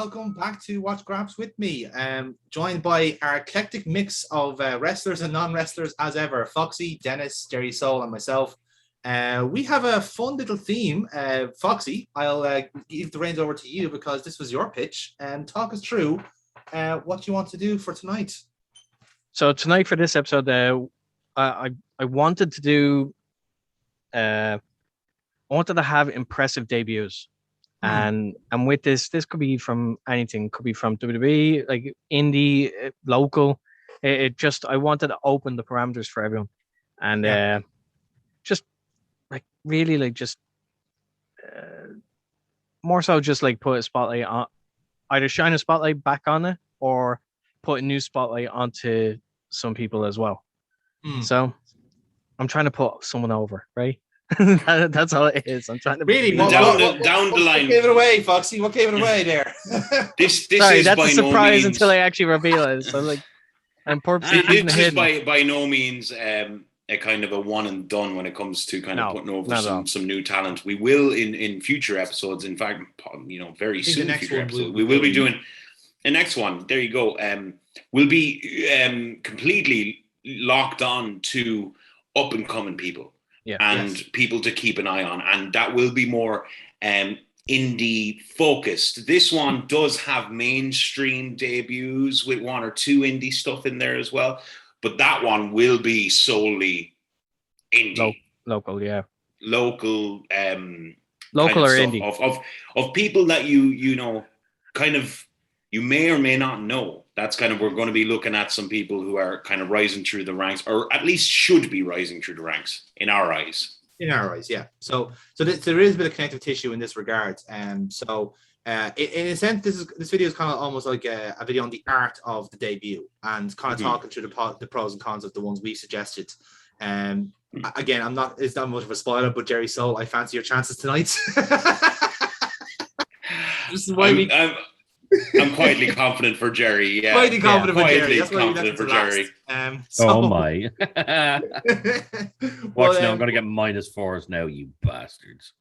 welcome back to Watch Graps with me. Joined by our eclectic mix of wrestlers and non-wrestlers as ever. Foxy, Dennis, Jerry Soul, and myself. We have a fun little theme. Foxy, I'll give the reins over to you because this was your pitch, and talk us through what you want to do for tonight. So tonight for this episode, I wanted to do... I wanted to have impressive debuts. And with this could be from anything. Could be from WWE, like indie, local. It just, I wanted to open the parameters for everyone, and just like really like just more so just like put a spotlight on, either shine a spotlight back on it or put a new spotlight onto some people as well. So I'm trying to put someone over, right? That's all it is. I'm trying to really down the line. What gave it away, Foxy? What gave it away there? This Sorry, is that's by a surprise no means, until I actually reveal it. So like, I'm purposely keeping it this is hidden. by no means a kind of a one and done when it comes to kind of putting over some new talent. We will in future episodes. In fact, very soon. Future episodes, we will be doing the next one. There you go. We'll be completely locked on to up and coming people. People to keep an eye on, and that will be more indie focused. This one does have mainstream debuts with one or two indie stuff in there as well, but that one will be solely indie, local, local or indie of people that you kind of you may or may not know. That's kind of, we're going to be looking at some people who are kind of rising through the ranks, or at least should be rising through the ranks in our eyes. In our eyes, yeah. So there is a bit of connective tissue in this regard. In a sense, this video is kind of almost like a video on the art of the debut and kind of talking through the pros and cons of the ones we suggested. Again, it's not much of a spoiler, but Jerry Soul, I fancy your chances tonight. This is why I'm quietly confident for Jerry. Yeah, quietly confident for Jerry. That's confident for Jerry. Oh my! Watch now. I'm going to get -4s now, you bastards.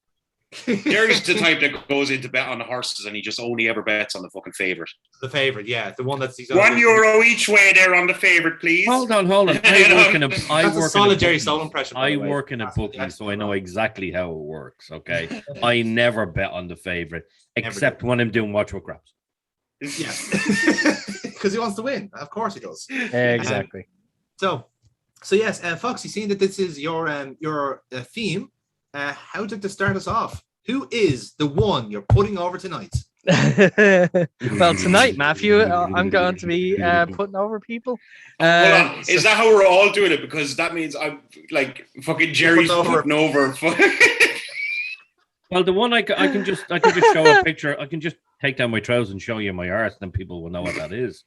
Jerry's the type that goes into bet on the horses, and he just only ever bets on the fucking favorite. The favorite, yeah, the one that's €1 each way there on the favorite, please. Hold on. I work in a bookie, so I know exactly how it works. Okay, I never bet on the favorite except when I'm doing Watch What Graps. Yeah, because he wants to win. Of course he does. Exactly. So yes, Foxy, seeing that this is your theme, how would you like to start us off? Who is the one you're putting over tonight? Well, tonight, Matthew, I'm going to be putting over people. Hold on. Is that how we're all doing it? Because that means I'm like fucking Jerry's putting over. Well, the one I can just show a picture. I can just take down my trousers and show you my arse, and then people will know what that is.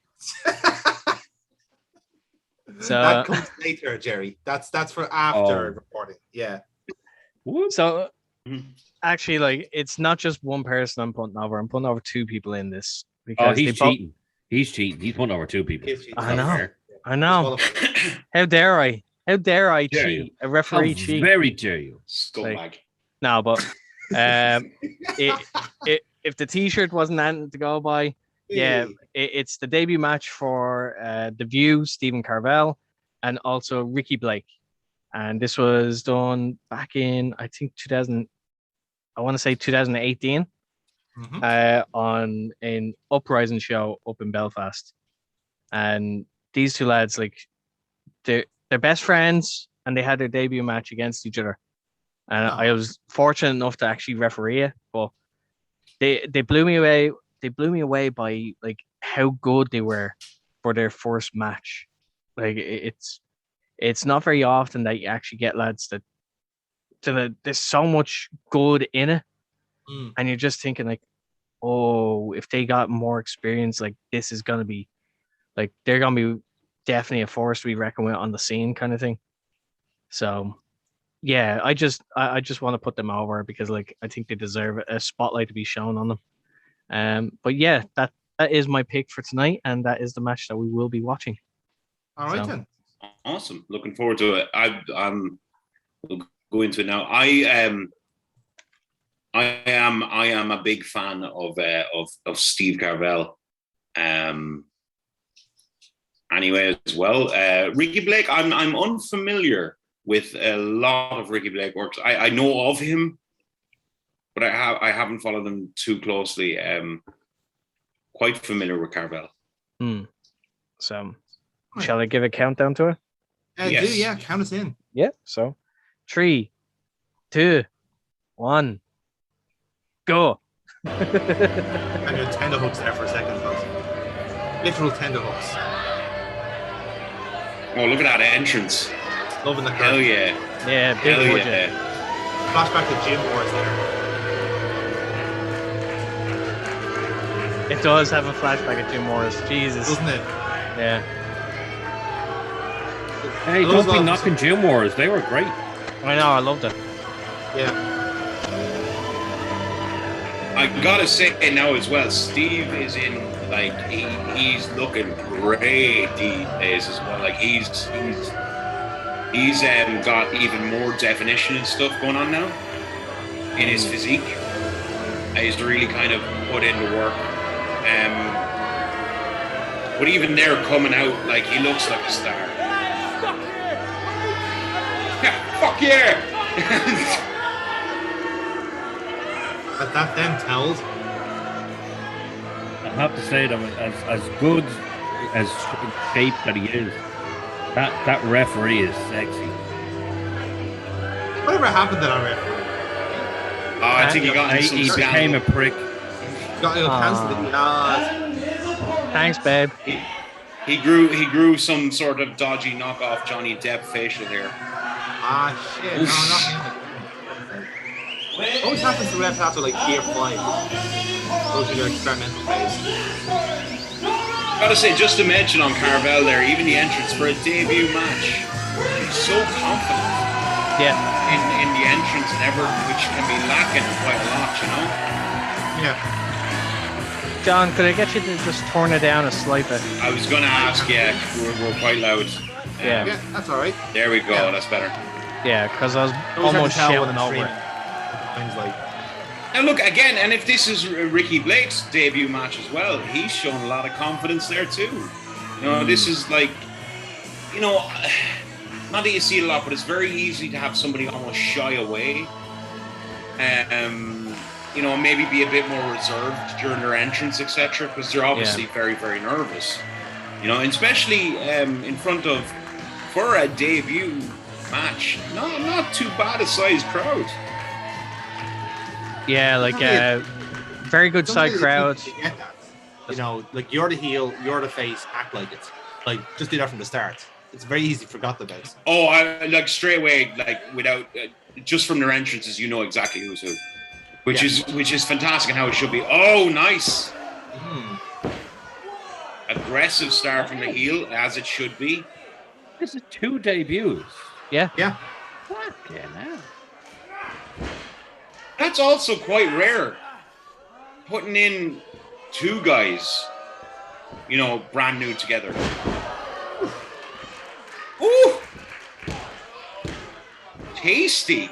So that comes later, Jerry. That's for after recording. Yeah. So actually, like, it's not just one person I'm putting over. I'm putting over two people in this. Because he's cheating. He's cheating. He's putting over two people. I know. How dare I? How dare I cheat? A referee cheat. Very dare you. Scumbag. No, but if the T-shirt wasn't anything to go by, it's the debut match for The View, Stephen Carvel, and also Ricky Blake. And this was done back in, I think, 2018, on an Uprising show up in Belfast. And these two lads, like, they're best friends, and they had their debut match against each other. And I was fortunate enough to actually referee it, but they blew me away. They blew me away by like how good they were for their first match. Like it's not very often that you actually get lads that there's so much good in it, and you're just thinking like, oh, if they got more experience, like this is gonna be, like they're gonna be definitely a force to be reckoned with on the scene, kind of thing. So. Yeah, I just want to put them over because like I think they deserve a spotlight to be shown on them. But yeah, that is my pick for tonight, and that is the match that we will be watching. All right then. Awesome. Looking forward to it. We'll go into it now. I I am a big fan of Steve Carvel. Anyway, as well, Ricky Blake. I'm unfamiliar with a lot of Ricky Blake works. I know of him, but I haven't followed him too closely. Quite familiar with Carvel. So, shall I give a countdown to it? Yes. Count us in. Yeah. So, 3, 2, 1, go. And your tender hooks there for a second, folks. Literal tender hooks. Oh, look at that entrance. Loving the curve. Hell yeah. Yeah, big budget. Yeah. Flashback to Gym Wars there. It does have a flashback of Jim Morris. Jesus. Doesn't it? Yeah. Hey, don't be knocking Gym Wars. They were great. I know, I loved it. Yeah. I gotta say now as well, Steve is in, like, he's looking great these days as well. Like he's got even more definition and stuff going on now in his physique. He's really kind of put in the work. But even there coming out, like, he looks like a star. Yeah, fuck yeah! That then tells. I have to say that as good as shape that he is, that referee is sexy. Whatever happened to that referee? I think he became a prick. Got cancelled. Thanks, babe. He grew some sort of dodgy knockoff Johnny Depp facial hair. Shit! No, not him. Always happens to refs after like Gear 5. Those are their experimental phase. Gotta say, just to mention on Carvel there, even the entrance for a debut match, he's so confident. Yeah. In the entrance and everything, which can be lacking quite a lot, you know. Yeah. John, could I get you to just turn it down a slight bit? I was gonna ask. Yeah, we're quite loud. Yeah, that's all right. There we go. Yeah. That's better. Yeah, because I was almost shouting over it. Things like. Now look again, and if this is Ricky Blake's debut match as well, he's shown a lot of confidence there too. You know, this is like, you know, not that you see it a lot, but it's very easy to have somebody almost shy away. You know, maybe be a bit more reserved during their entrance, etc., because they're obviously very, very nervous. You know, and especially in front of, for a debut match, not too bad a sized crowd. Yeah, like very good side crowd. You know, like you're the heel, you're the face, act like it. Like just do that from the start. It's very easy forgotten about. Oh, I like straight away, like without just from their entrances, you know exactly who's who, which is fantastic and how it should be. Oh, nice. Aggressive start from the heel, as it should be. This is 2 debuts. Yeah. Fucking hell. That's also quite rare. Putting in 2 guys, you know, brand new together. Ooh! Tasty.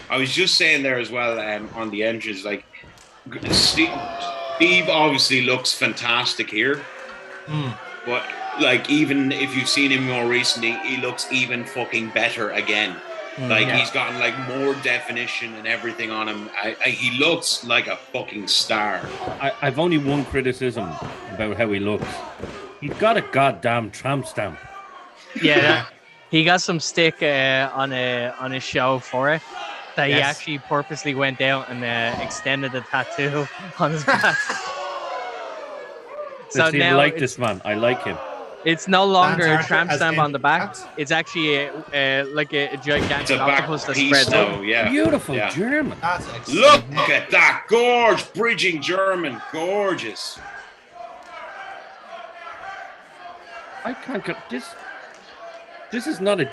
I was just saying there as well on the entrance, like Steve obviously looks fantastic here, but like even if you've seen him more recently, he looks even fucking better again. He's gotten like more definition and everything on him. He looks like a fucking star. I've only one criticism about how he looks. He's got a goddamn tramp stamp. Yeah, he got some stick on a show for it. That he actually purposely went out and extended the tattoo on his back. So now I like this man. I like him. It's no longer a tramp stamp on the back. It's actually like a gigantic octopus that spreads out. Yeah. Beautiful German. Look at that. Gorgeous. Bridging German. Gorgeous. I can't get this. This is not a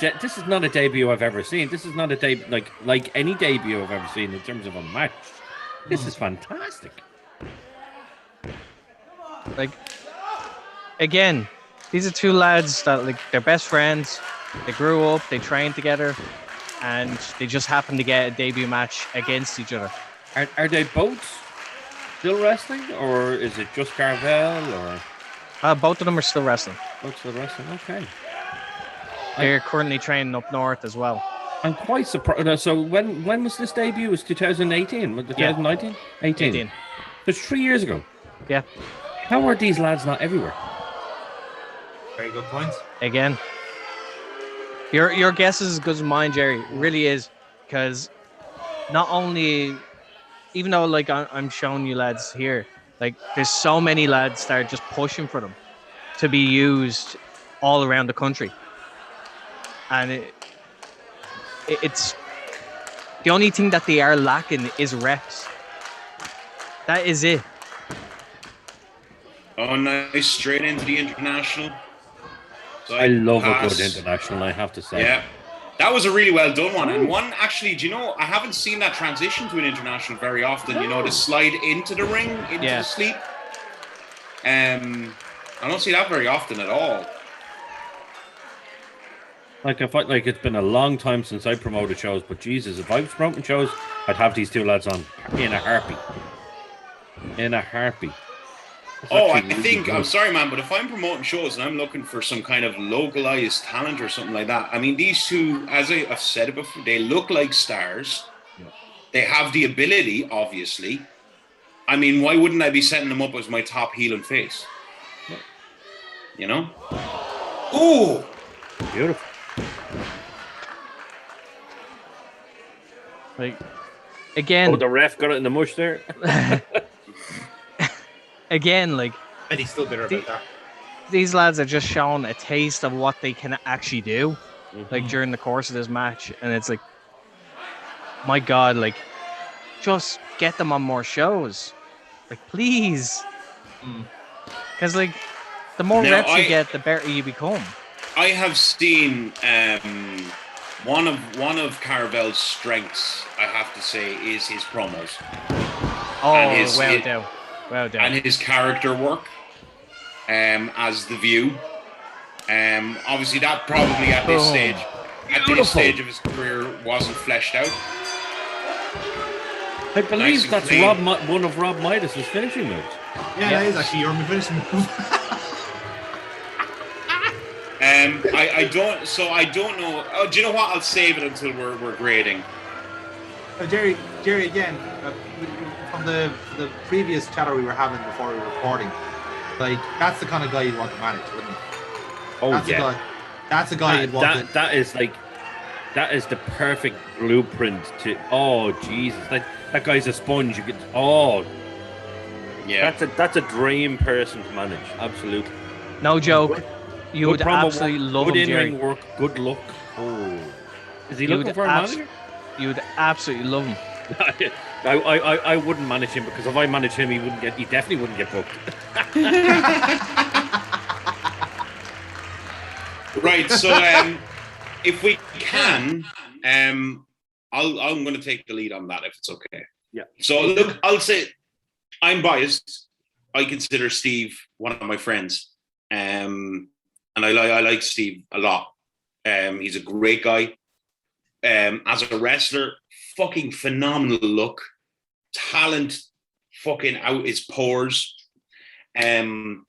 debut I've ever seen. This is not a like any debut I've ever seen in terms of a match. This is fantastic. Like, again, these are two lads that like they're best friends. They grew up, they trained together, and they just happened to get a debut match against each other. Are they both still wrestling, or is it just Carvel? Or both of them are still wrestling. Both still wrestling. Okay. They're currently training up north as well. I'm quite surprised. So when was this debut? It was 2018? 2019? 18. That's 3 years ago. Yeah. How are these lads not everywhere? Very good point. Again, your guess is as good as mine, Jerry. It really is, because not only, even though like I'm showing you lads here, like there's so many lads that are just pushing for them to be used all around the country. And it's the only thing that they are lacking is reps. That is it. Oh, nice. Straight into the international. So I love a good international, I have to say. Yeah. That was a really well done one. And one, actually, do you know, I haven't seen that transition to an international very often. You know, to slide into the ring, into the sleep. I don't see that very often at all. Like, I felt like it's been a long time since I promoted shows, but Jesus, if I was promoting shows, I'd have these two lads on in a heartbeat. In a heartbeat. I'm sorry, man, but if I'm promoting shows and I'm looking for some kind of localized talent or something like that, I mean, these two, as I've said it before, they look like stars. Yeah. They have the ability, obviously. I mean, why wouldn't I be setting them up as my top heel and face? Yeah. You know? Ooh! Beautiful. Like, again. Oh, the ref got it in the mush there. Again, like, and he's still bitter about that. These lads are just showing a taste of what they can actually do, like during the course of this match, and it's like, my God, like, just get them on more shows, like, please, because like, the more reps you get, the better you become. I have seen one of Carvel's strengths, I have to say, is his promos. Oh, well done. And his character work as the View. Obviously, that probably at this stage of his career wasn't fleshed out. I believe that's one of Rob Midas's finishing moves. Yeah, that is actually your finishing move. I don't know. Oh, do you know what? I'll save it until we're grading. Jerry, again, from the previous chatter we were having before we were recording, like, that's the kind of guy you'd want to manage, wouldn't you? Oh, That's a guy you'd want to... That is the perfect blueprint to... Oh, Jesus. That guy's a sponge. That's a dream person to manage. Absolutely. No joke. You would absolutely love him, Jerry. Good in-ring work, good look. Oh. Is he looking for a manager? You would absolutely love him. I wouldn't manage him, because if I manage him, he definitely wouldn't get booked. Right, so if we can, I'm going to take the lead on that if it's okay. Yeah. So look, I'll say I'm biased. I consider Steve one of my friends, and I like Steve a lot. He's a great guy. As a wrestler, fucking phenomenal look, talent, fucking out his pores. I'm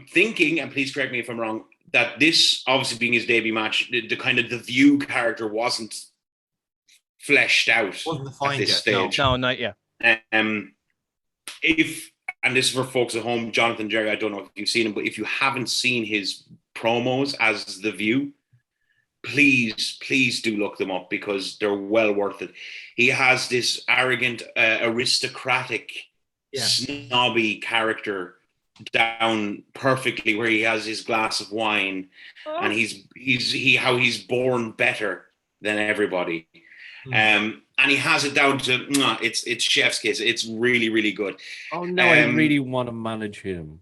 thinking, and please correct me if I'm wrong, that this obviously being his debut match, the kind of the View character wasn't fleshed out at this stage. No, not yet. If, and this is for folks at home, Jonathan, Jerry, I don't know if you've seen him, but if you haven't seen his promos as the View, please do look them up, because they're well worth it. He has this arrogant, aristocratic, snobby character down perfectly, where he has his glass of wine and he's born better than everybody. And he has it down to it's chef's kiss. It's really, really good. Oh no, I really want to manage him.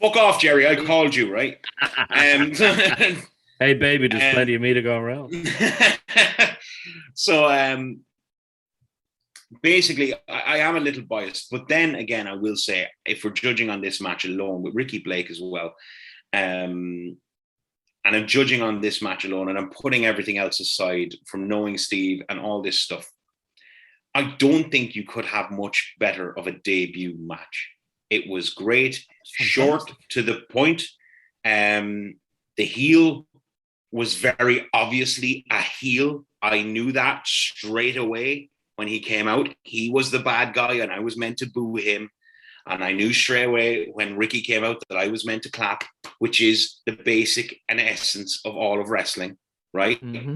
Fuck off, Jerry. I called you, right? Hey, baby, there's plenty of me to go around. So, basically, I am a little biased. But then again, I will say, if we're judging on this match alone, with Ricky Blake as well, and I'm judging on this match alone, and I'm putting everything else aside from knowing Steve and all this stuff, I don't think you could have much better of a debut match. It was great, short, to the point. The heel was very obviously a heel. I knew that straight away when he came out. He was the bad guy, and I was meant to boo him. And I knew straight away when Ricky came out that I was meant to clap, which is the basic and essence of all of wrestling, right? Mm-hmm.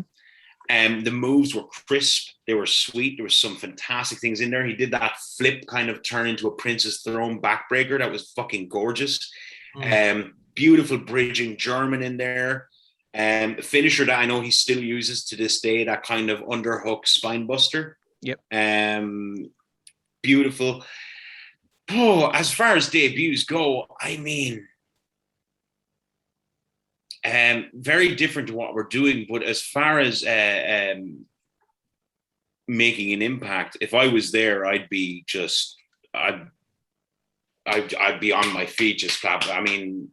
The moves were crisp. They were sweet. There was some fantastic things in there. He did that flip kind of turn into a Princess Throne backbreaker. That was fucking gorgeous. Beautiful bridging German in there. Finisher that I know he still uses to this day, that kind of underhook spine buster. Yep. Beautiful. Oh, as far as debuts go, I mean, very different to what we're doing. But as far as making an impact, if I was there, I'd be on my feet just clapping. I mean,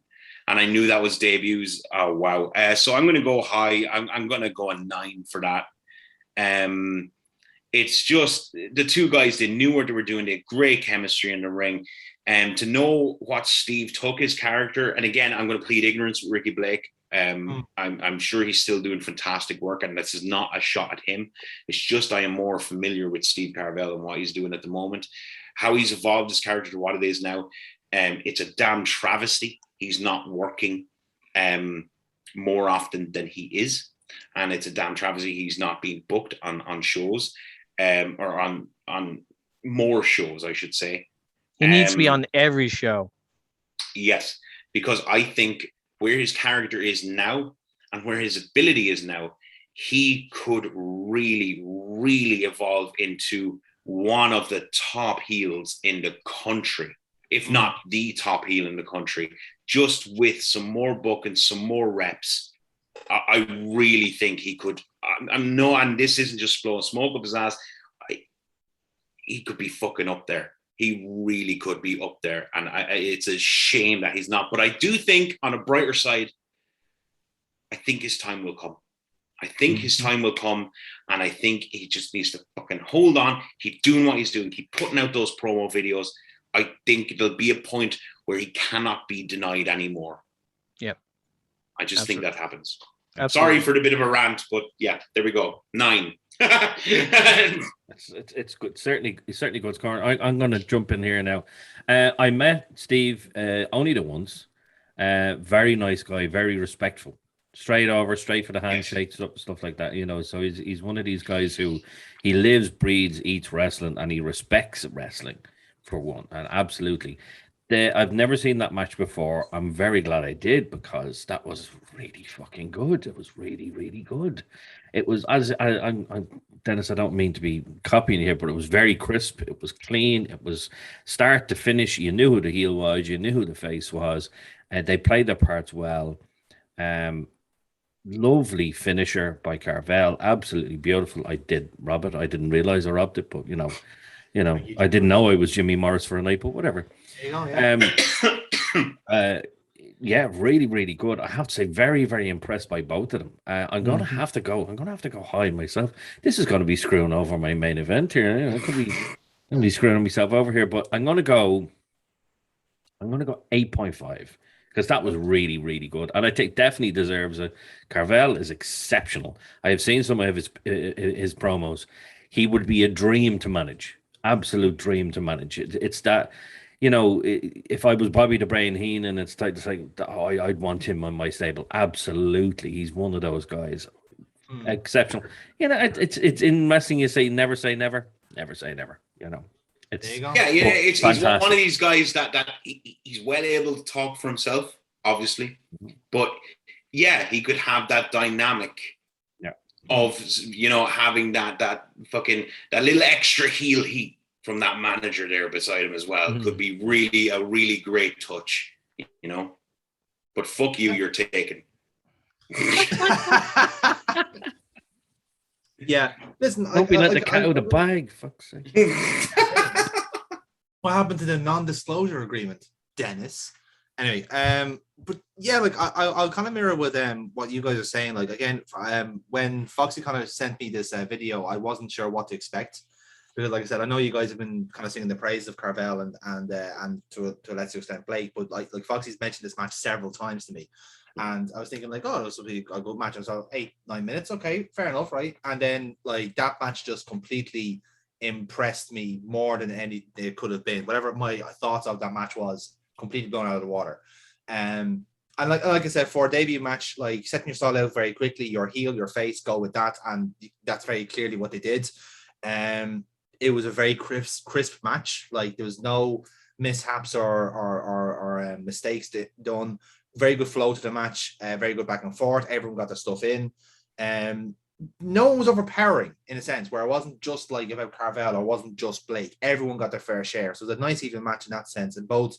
and I knew that was debuts. Oh wow! So I'm going to go high. I'm going to go a 9 for that. It's just the two guys, they knew what they were doing. They had great chemistry in the ring. And to know what Steve took his character, and again, I'm going to plead ignorance with Ricky Blake. I'm sure he's still doing fantastic work, and this is not a shot at him. It's just I am more familiar with Steve Carvel and what he's doing at the moment, how he's evolved his character to what it is now. It's a damn travesty he's not working more often than he is, and it's a damn travesty he's not being booked on shows. Or on more shows, I should say. He needs to be on every show. Yes, because I think where his character is now and where his ability is now, he could really, really evolve into one of the top heels in the country, if not the top heel in the country, just with some more book and some more reps. I really think he could. And this isn't just blowing smoke up his ass. He could be fucking up there. He really could be up there. And it's a shame that he's not. But I do think, on a brighter side, I think his time will come. I think his time will come. And I think he just needs to fucking hold on. Keep doing what he's doing. Keep putting out those promo videos. I think there'll be a point where he cannot be denied anymore. Yep. I just think that happens. Absolutely. Sorry for the bit of a rant, but yeah, there we go. 9. It's good. Certainly good scoring. I'm going to jump in here now. I met Steve only the once. Very nice guy, very respectful. Straight for the handshake, stuff like that. You know, so he's one of these guys who he lives, breathes, eats wrestling, and he respects wrestling for one. And absolutely. I've never seen that match before. I'm very glad I did, because that was really fucking good. It was really, really good. It was, as Dennis, I don't mean to be copying here, but it was very crisp. It was clean. It was start to finish. You knew who the heel was. You knew who the face was. They played their parts well. Lovely finisher by Carvel. Absolutely beautiful. I did rob it. I didn't realize I robbed it, but you know, I didn't know I was Jimmy Morris for a night, but whatever. Yeah, really, really good. I have to say, very, very impressed by both of them. I'm gonna have to go high myself. This is gonna be screwing over my main event here. I could be screwing myself over here, but I'm gonna go 8.5, because that was really, really good, and I think definitely deserves a. Carvel is exceptional. I have seen some of his promos. He would be a dream to manage. Absolute dream to manage. It's that. You know, if I was Bobby the Brain Heenan, it's like, oh, I'd want him on my stable. Absolutely, he's one of those guys. Exceptional. You know, it's in wrestling. You say never say never, never say never. You know, it's he's one of these guys that he's well able to talk for himself, obviously, but yeah, he could have that dynamic. Of having that little extra heel heat from that manager there beside him as well. Could be really a really great touch. you know. But fuck you, you're taken. Yeah, listen. Don't be let the cat out of the bag. Fuck's sake. What happened to the non-disclosure agreement, Dennis? Anyway, but yeah, like I'll kind of mirror with what you guys are saying. Like again, when Foxy kind of sent me this video, I wasn't sure what to expect because, like I said, I know you guys have been kind of singing the praises of Carvel and to a lesser extent Blake, but like Foxy's mentioned this match several times to me, and I was thinking like, oh, this will be a good match. I was like, 8-9 minutes, okay, fair enough, right? And then like that match just completely impressed me more than any it could have been. Whatever my thoughts of that match was, completely blown out of the water. And like I said, for a debut match, like setting your style out very quickly, your heel, your face, go with that, and that's very clearly what they did. It was a very crisp match. Like there was no mishaps or mistakes done. Very good flow to the match. Very good back and forth. Everyone got their stuff in. No one was overpowering in a sense where it wasn't just like about Carvel or wasn't just Blake. Everyone got their fair share. So it was a nice even match in that sense. And both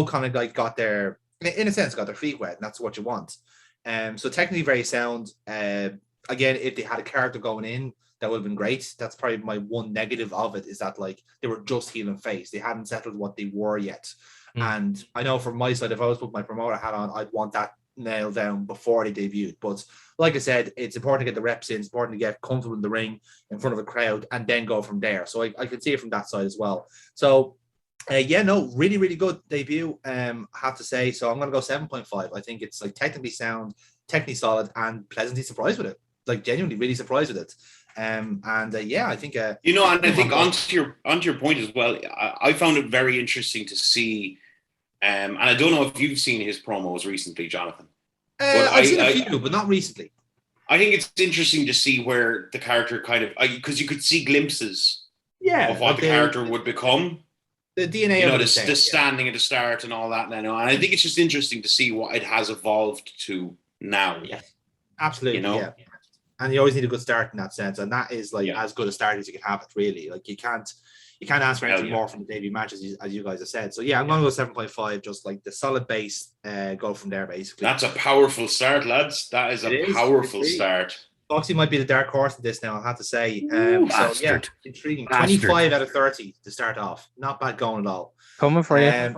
kind of like got their, in a sense, got their feet wet, and that's what you want. So technically very sound. Again, if they had a character going in, that would have been great. That's probably my one negative of it, is that like they were just heel and face. They hadn't settled what they were yet. And I know from my side, if I was put my promoter hat on, I'd want that nailed down before they debuted. But like I said, it's important to get the reps in. It's important to get comfortable in the ring in front of a crowd and then go from there. So I can see it from that side as well. So really, really good debut, I have to say. So I'm going to go 7.5. I think it's like technically sound, technically solid, and pleasantly surprised with it. Like genuinely really surprised with it. I think you know, and I think onto your point as well, I found it very interesting to see, and I don't know if you've seen his promos recently, Jonathan. I've seen a few, but not recently. I think it's interesting to see where the character kind of, because you could see glimpses of what the character would become. The DNA, you know, the standing at the start and all that now. And I think it's just interesting to see what it has evolved to now. Yeah, absolutely. You know? Yeah. And you always need a good start in that sense. And that is like as good a start as you can have it, really. Like you can't ask for anything more from the debut matches, as you guys have said. So yeah, I'm going to go 7.5, just like the solid base, go from there basically. That's a powerful start, lads. That is a powerful start. Foxy might be the dark horse in this now, I have to say. So yeah, intriguing. 25 out of 30 to start off. Not bad going at all. Coming for you.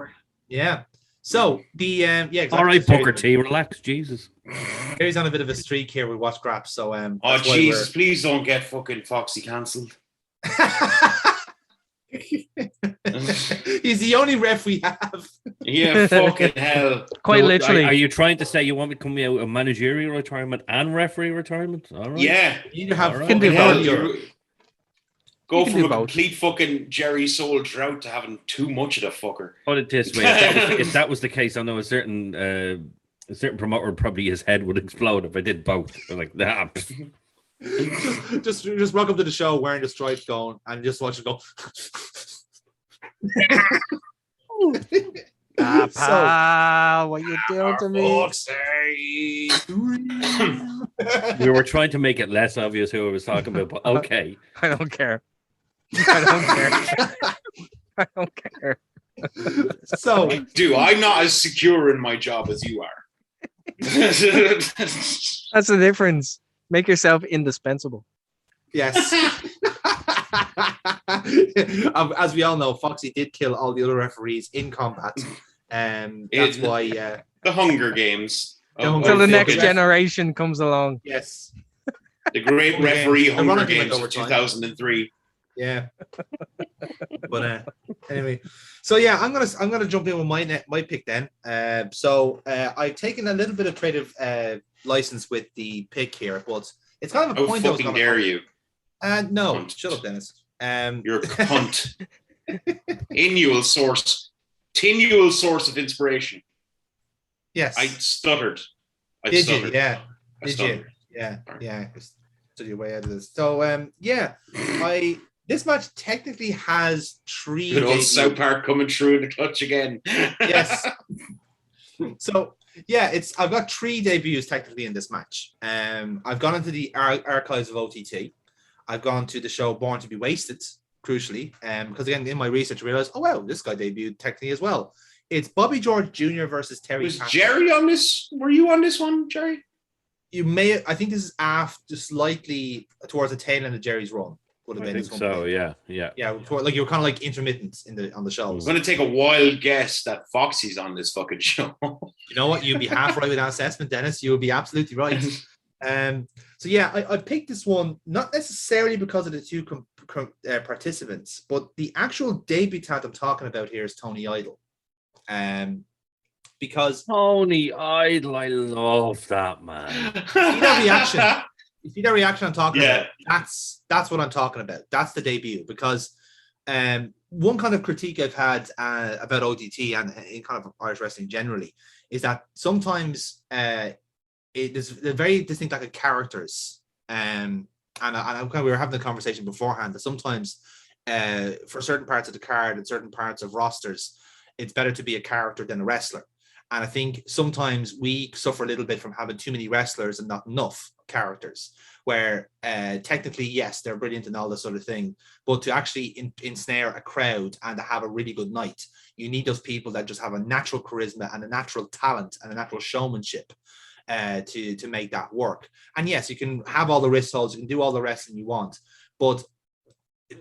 Yeah. So the exactly. All right, Booker T, relax, Jesus. He's on a bit of a streak here with Watch Graps. So oh Jesus, please don't get fucking Foxy cancelled. He's the only ref we have. Yeah, fucking hell. Quite literally. Are you trying to say you want me to come out of managerial retirement and referee retirement? All right. Yeah. You have can do go from a complete fucking Jerry Soul drought to having too much of the fucker. Put it this way: if that was the case, I know a certain promoter, probably his head would explode if I did both. Like that. just rock up to the show wearing the stripes, going and just watch it go. Pal, what you doing to me? We were trying to make it less obvious who I was talking about, but okay. I don't care. I don't care. So, I'm not as secure in my job as you are. That's the difference. Make yourself indispensable. Yes. As we all know, Foxy did kill all the other referees in combat. That's why the Hunger Games. Until the next generation comes along. Yes. The great referee Hunger Games of 2003. Yeah. But anyway, so yeah, I'm gonna jump in with my pick then. So I've taken a little bit of creative license with the pick here, but it's kind of a point. How fucking dare you? No, cunt. Shut up, Dennis. You're a cunt. Continual source of inspiration. Yes. I stuttered. Did you? Yeah. Did you? Yeah. Stood your way out of this. So this match technically has 3 good old South Park coming through in the clutch again. Yes. So yeah, I've got 3 debuts technically in this match. I've gone into the archives of OTT. I've gone to the show Born to be Wasted, crucially, because again in my research I realized, oh wow, this guy debuted technically as well. It's Bobby George Jr. versus Terry Was Thatcher. Jerry on this? Were you on this one, Jerry? I think this is after, slightly towards the tail end of Jerry's run. Would have been this one. So, yeah. Like you were kind of like intermittent on the shows. I'm going to take a wild guess that Foxy's on this fucking show. You know what? You'd be half right with that assessment, Dennis. You would be absolutely right. So yeah, I picked this one not necessarily because of the two participants, but the actual debutant I'm talking about here is Tony Idol. Because Tony Idol, I love that, man. See that reaction? You see that reaction I'm talking about? That's what I'm talking about. That's the debut. Because one kind of critique I've had about OTT and in kind of Irish wrestling generally is that sometimes there's very distinct like characters. And we were having the conversation beforehand that sometimes for certain parts of the card and certain parts of rosters, it's better to be a character than a wrestler. And I think sometimes we suffer a little bit from having too many wrestlers and not enough characters, where technically, yes, they're brilliant and all this sort of thing, but to actually ensnare a crowd and to have a really good night, you need those people that just have a natural charisma and a natural talent and a natural showmanship to make that work. And yes, you can have all the wrist holds, you can do all the wrestling you want, but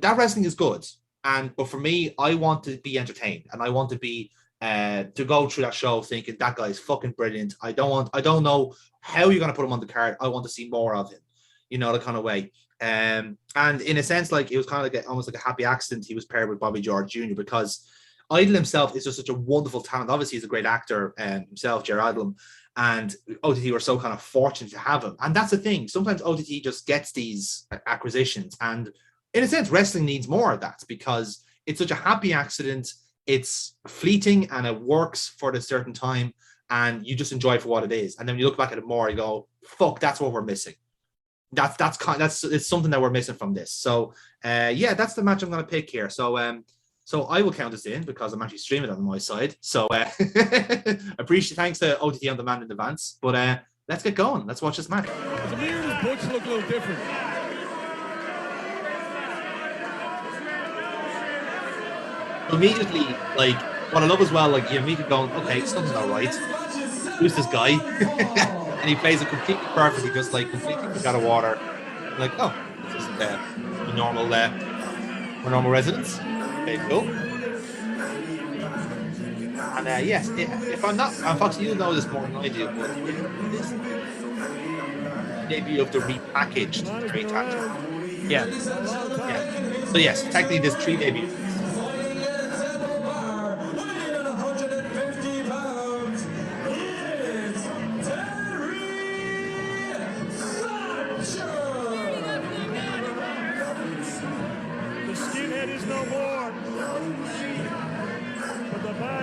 that wrestling is good. But for me, I want to be entertained, and I want to be to go through that show thinking that guy is fucking brilliant. I don't know how you're gonna put him on the card. I want to see more of him, you know, the kind of way. And in a sense, like it was kind of like almost like a happy accident he was paired with Bobby George Jr. because Idol himself is just such a wonderful talent. Obviously, he's a great actor himself, Jerry Idol, and OTT were so kind of fortunate to have him. And that's the thing. Sometimes OTT just gets these acquisitions, and in a sense, wrestling needs more of that because it's such a happy accident. It's fleeting and it works for a certain time, and you just enjoy it for what it is. And then when you look back at it more, you go, "Fuck, that's what we're missing." It's something that we're missing from this. So, that's the match I'm going to pick here. So I will count this in because I'm actually streaming it on my side. So, thanks to OTT on demand in advance. But let's get going. Let's watch this match. The mirror and his butch look a little different. Immediately, like what I love as well, like you immediately going, okay, something's not right. Who's this guy? And he plays it completely perfectly, just like completely out of water. I'm like, oh, this isn't my normal residence. Okay, cool. And yes, if I'm not, Foxy, you know this more than I do, but this debut of the repackaged Terry Thatcher. Yeah. So yes, technically there's 3 debuts.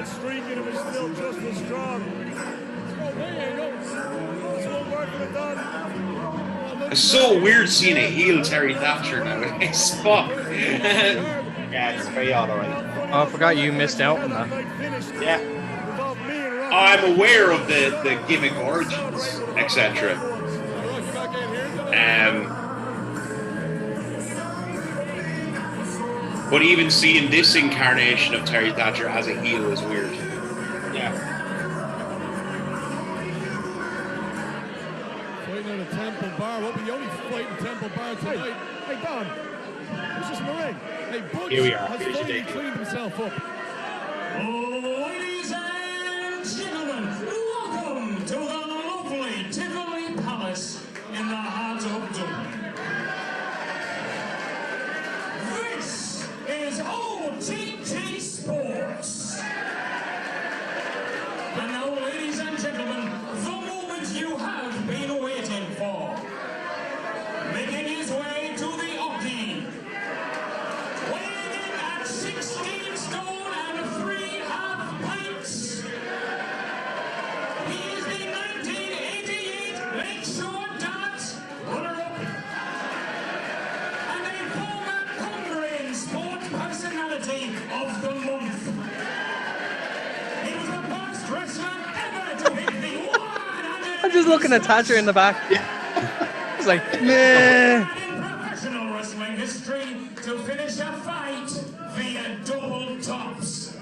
Streak in him is still just as strong. It's so weird seeing a heel Terry Thatcher nowadays. Fuck. Yeah, it's very odd, alright. Oh, I forgot you missed out on that. Yeah. I'm aware of the gimmick origins, etc. But even seeing this incarnation of Terry Thatcher as a heel is weird. Yeah. Fighting in a Temple Bar. We'll be only fighting Temple Bar tonight. Hey, Don. This is Marie. Hey, Butch Here we are. has finally cleaned himself up. Ladies and gentlemen, welcome to the lovely Tivoli Palace in the heart of Dublin. This is OTT Sports. And now, ladies and gentlemen, the moment you have been waiting for. Making his way to the Oki. Weighing in at 16 stone and 3½ pints. He is the 1988 Lakeshore Darts runner-up. And a former Cumbrian sport personality of the month. He was the first wrestler ever to hit the 100. I'm just looking at Thatcher in the back. Yeah. It's like, meh. In professional wrestling history to finish a fight via double tops.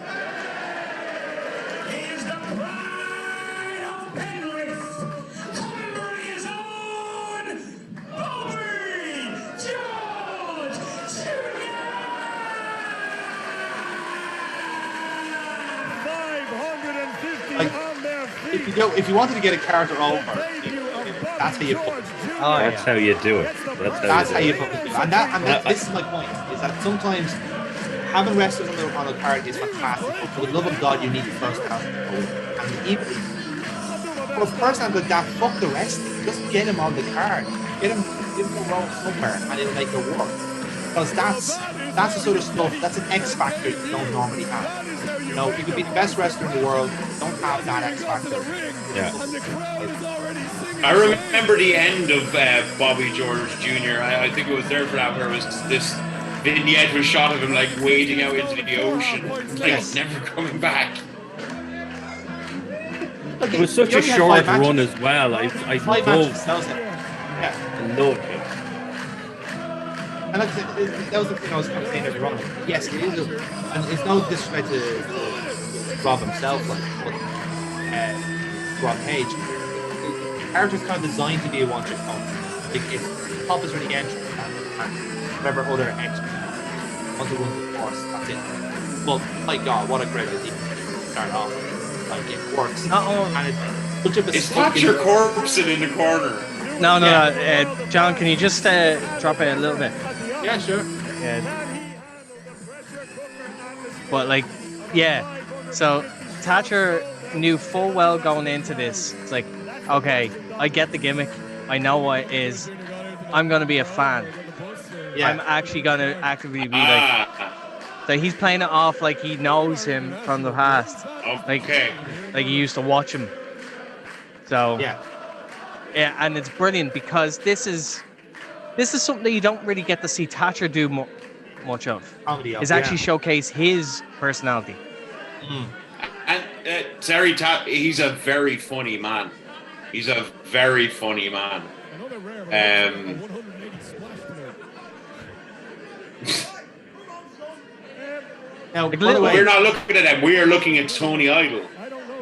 if you wanted to get a character over, that's how you fucking do it. That's how you do it. That's how you fucking do it. And this is my point, is that sometimes having wrestlers on a card is fantastic, but for the love of God, you need to first have and even for a person like that, fuck the wrestling. Just get him on the card. Give him a role somewhere and it'll make it work. Because that's the sort of stuff, that's an X factor you don't normally have. You know, you could be the best wrestler in the world, don't have that X factor. Yeah. I remember the end of Bobby George Jr. I think it was there for that, where it was this vignette was shot of him like wading out into the ocean, like never coming back. It was such a short run as well. I love him. And that was the thing I was kind of saying earlier on. Yes, it is, and it's no disrespect to Rob himself, but Rob Page. The character's kind of designed to be a one-trick pony. Like, it's Pop is really entry, and whatever other extra. Once it runs the course, that's it. But my God, what a great idea to start off. Like, it works. And it's such a It's Thatcher corpsing in the corner. No. John, can you just drop it a little bit? Yeah, sure. Yeah. But like, yeah. So Thatcher knew full well going into this. It's like, okay, I get the gimmick. I know what it is. I'm gonna be a fan. Yeah. I'm actually gonna actively be like. So he's playing it off like he knows him from the past. Okay. Like he used to watch him. So yeah, and it's brilliant because this is something that you don't really get to see Thatcher do much of. Is actually showcase his personality. And Terry he's a very funny man. He's a very funny man. Now, we're not looking at them. We are looking at Tony Idol.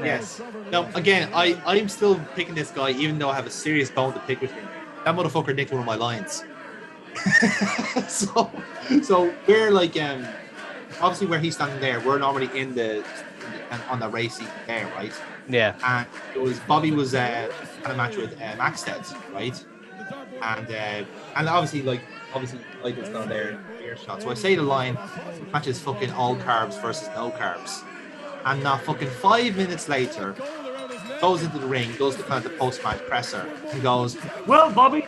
Yes. Now, again, I'm still picking this guy, even though I have a serious bone to pick with him. That motherfucker nicked one of my lines. so we're like, obviously where he's standing there, we're normally on the race seat there, right? Yeah. And it was Bobby was had a match with Maxted, right? And obviously Idol's down there in earshot. So I say the line, match is fucking all carbs versus no carbs. And now fucking 5 minutes later, goes into the ring, goes to kind of the post-match presser, and goes, well, Bobby,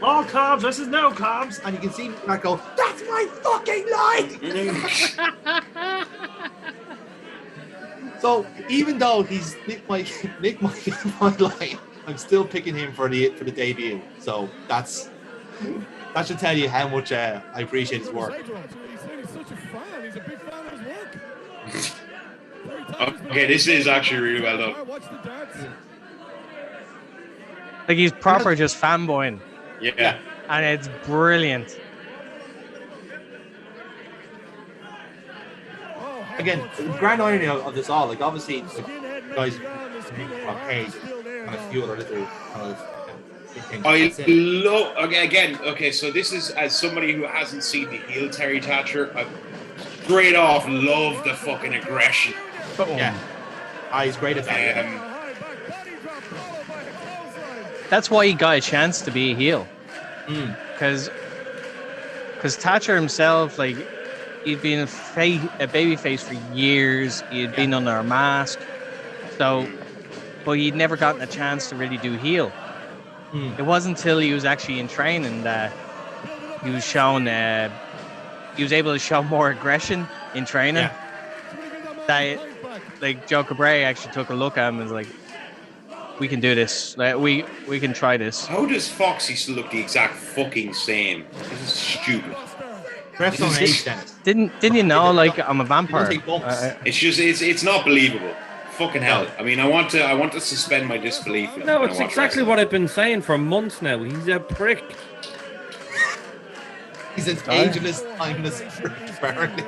all carbs versus no carbs. And you can see Matt go, that's my fucking line! So even though he's nicked my line, I'm still picking him for the debut. So that should tell you how much I appreciate his work. He's such a fan. He's a big fan of his work. Okay, this is actually really well done. Like he's proper just fanboying. Yeah. And it's brilliant. Again, the grand irony of this all, like obviously the guys on Page and a few other little kind of things. Okay, so this is, as somebody who hasn't seen the heel Terry Thatcher, I straight off love the fucking aggression. Yeah. He's great at that. That's why he got a chance to be a heel. Because Thatcher himself, like, he'd been a babyface for years. He had been under a mask. So, but he'd never gotten a chance to really do heel. It wasn't until he was actually in training that he was shown. He was able to show more aggression in training. That, like, Joe Cabret actually took a look at him and was like, "We can do this. Like, we can try this." How does Foxy still look the exact fucking same? This is stupid. Didn't you know? Like, I'm a vampire. It's just it's not believable. Fucking hell! I mean, I want to suspend my disbelief. No, it's exactly what I've been saying for months now. He's a prick. He's an ageless, timeless prick, apparently.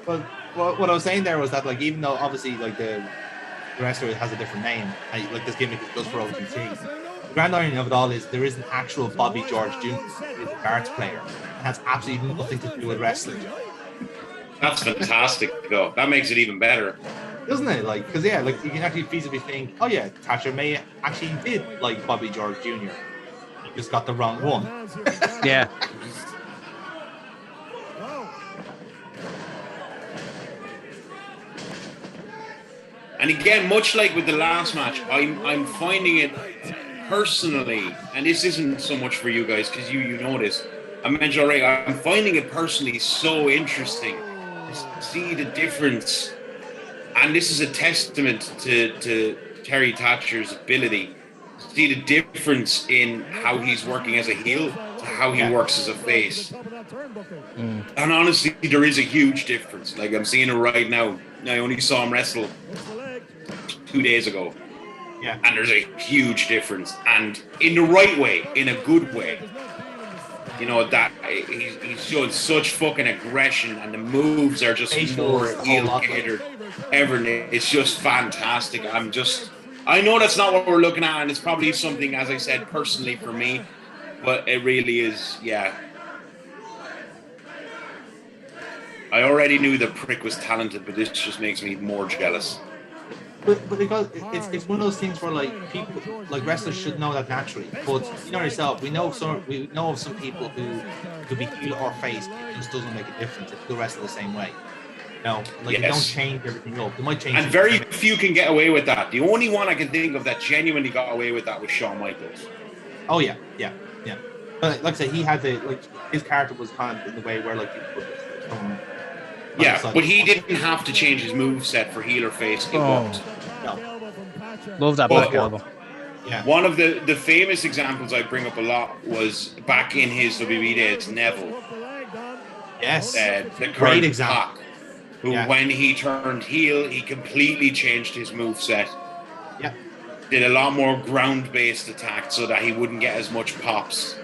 But what I was saying there was that, like, even though obviously like the wrestler has a different name, like this gimmick goes for OTT. The grand irony of it all is there is an actual Bobby George Jr. who's a darts player and has absolutely nothing to do with wrestling. That's fantastic, though. That makes it even better. doesn't it? Like, because yeah, like you can actually feasibly think, oh yeah, Thatcher May actually did like Bobby George Jr. He just got the wrong one. Yeah. And again, much like with the last match, I'm finding it personally, and this isn't so much for you guys because you know this. I mentioned already, I'm finding it personally so interesting to see the difference, and this is a testament to Terry Thatcher's ability. See the difference in how he's working as a heel to how he works as a face. And honestly, there is a huge difference. Like, I'm seeing it right now. I only saw him wrestle 2 days ago. Yeah. And there's a huge difference. And in the right way, in a good way. You know, that he's showing such fucking aggression, and the moves are just more heel catered. Everything. It's just fantastic. I know that's not what we're looking at, and it's probably something, as I said, personally for me, but it really is, yeah. I already knew the prick was talented, but this just makes me more jealous. But because it's one of those things where like people, like wrestlers should know that naturally. But you know yourself, we know of some people who could be heel or face. It just doesn't make a difference if they wrestle the same way. No, like they don't change everything up. They might change. And very few can get away with that. The only one I can think of that genuinely got away with that was Shawn Michaels. Oh yeah. But like I said, he had his character was kind of in the way where like but he didn't have to change his moveset for heel or face. It worked. No. Love that back elbow. Yeah. One of the famous examples I bring up a lot was back in his WWE days, Neville. Yes. The great example. Pac, who, when he turned heel, he completely changed his moveset. Yeah. Did a lot more ground-based attacks so that he wouldn't get as much pops.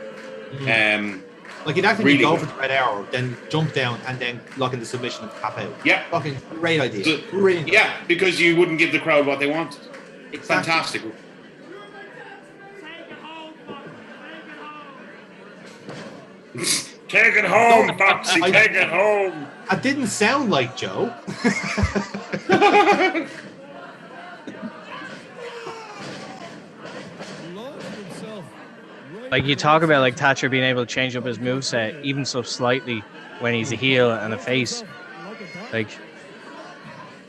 Like he'd actually really go for the red arrow, then jump down, and then lock in the submission and tap out. Yeah. Fucking great idea. So, brilliant. Yeah, because you wouldn't give the crowd what they wanted. Exactly. Fantastic. Take it home, Foxy, take it home. I didn't sound like Joe. Like you talk about like Thatcher being able to change up his moveset even so slightly when he's a heel and a face. Like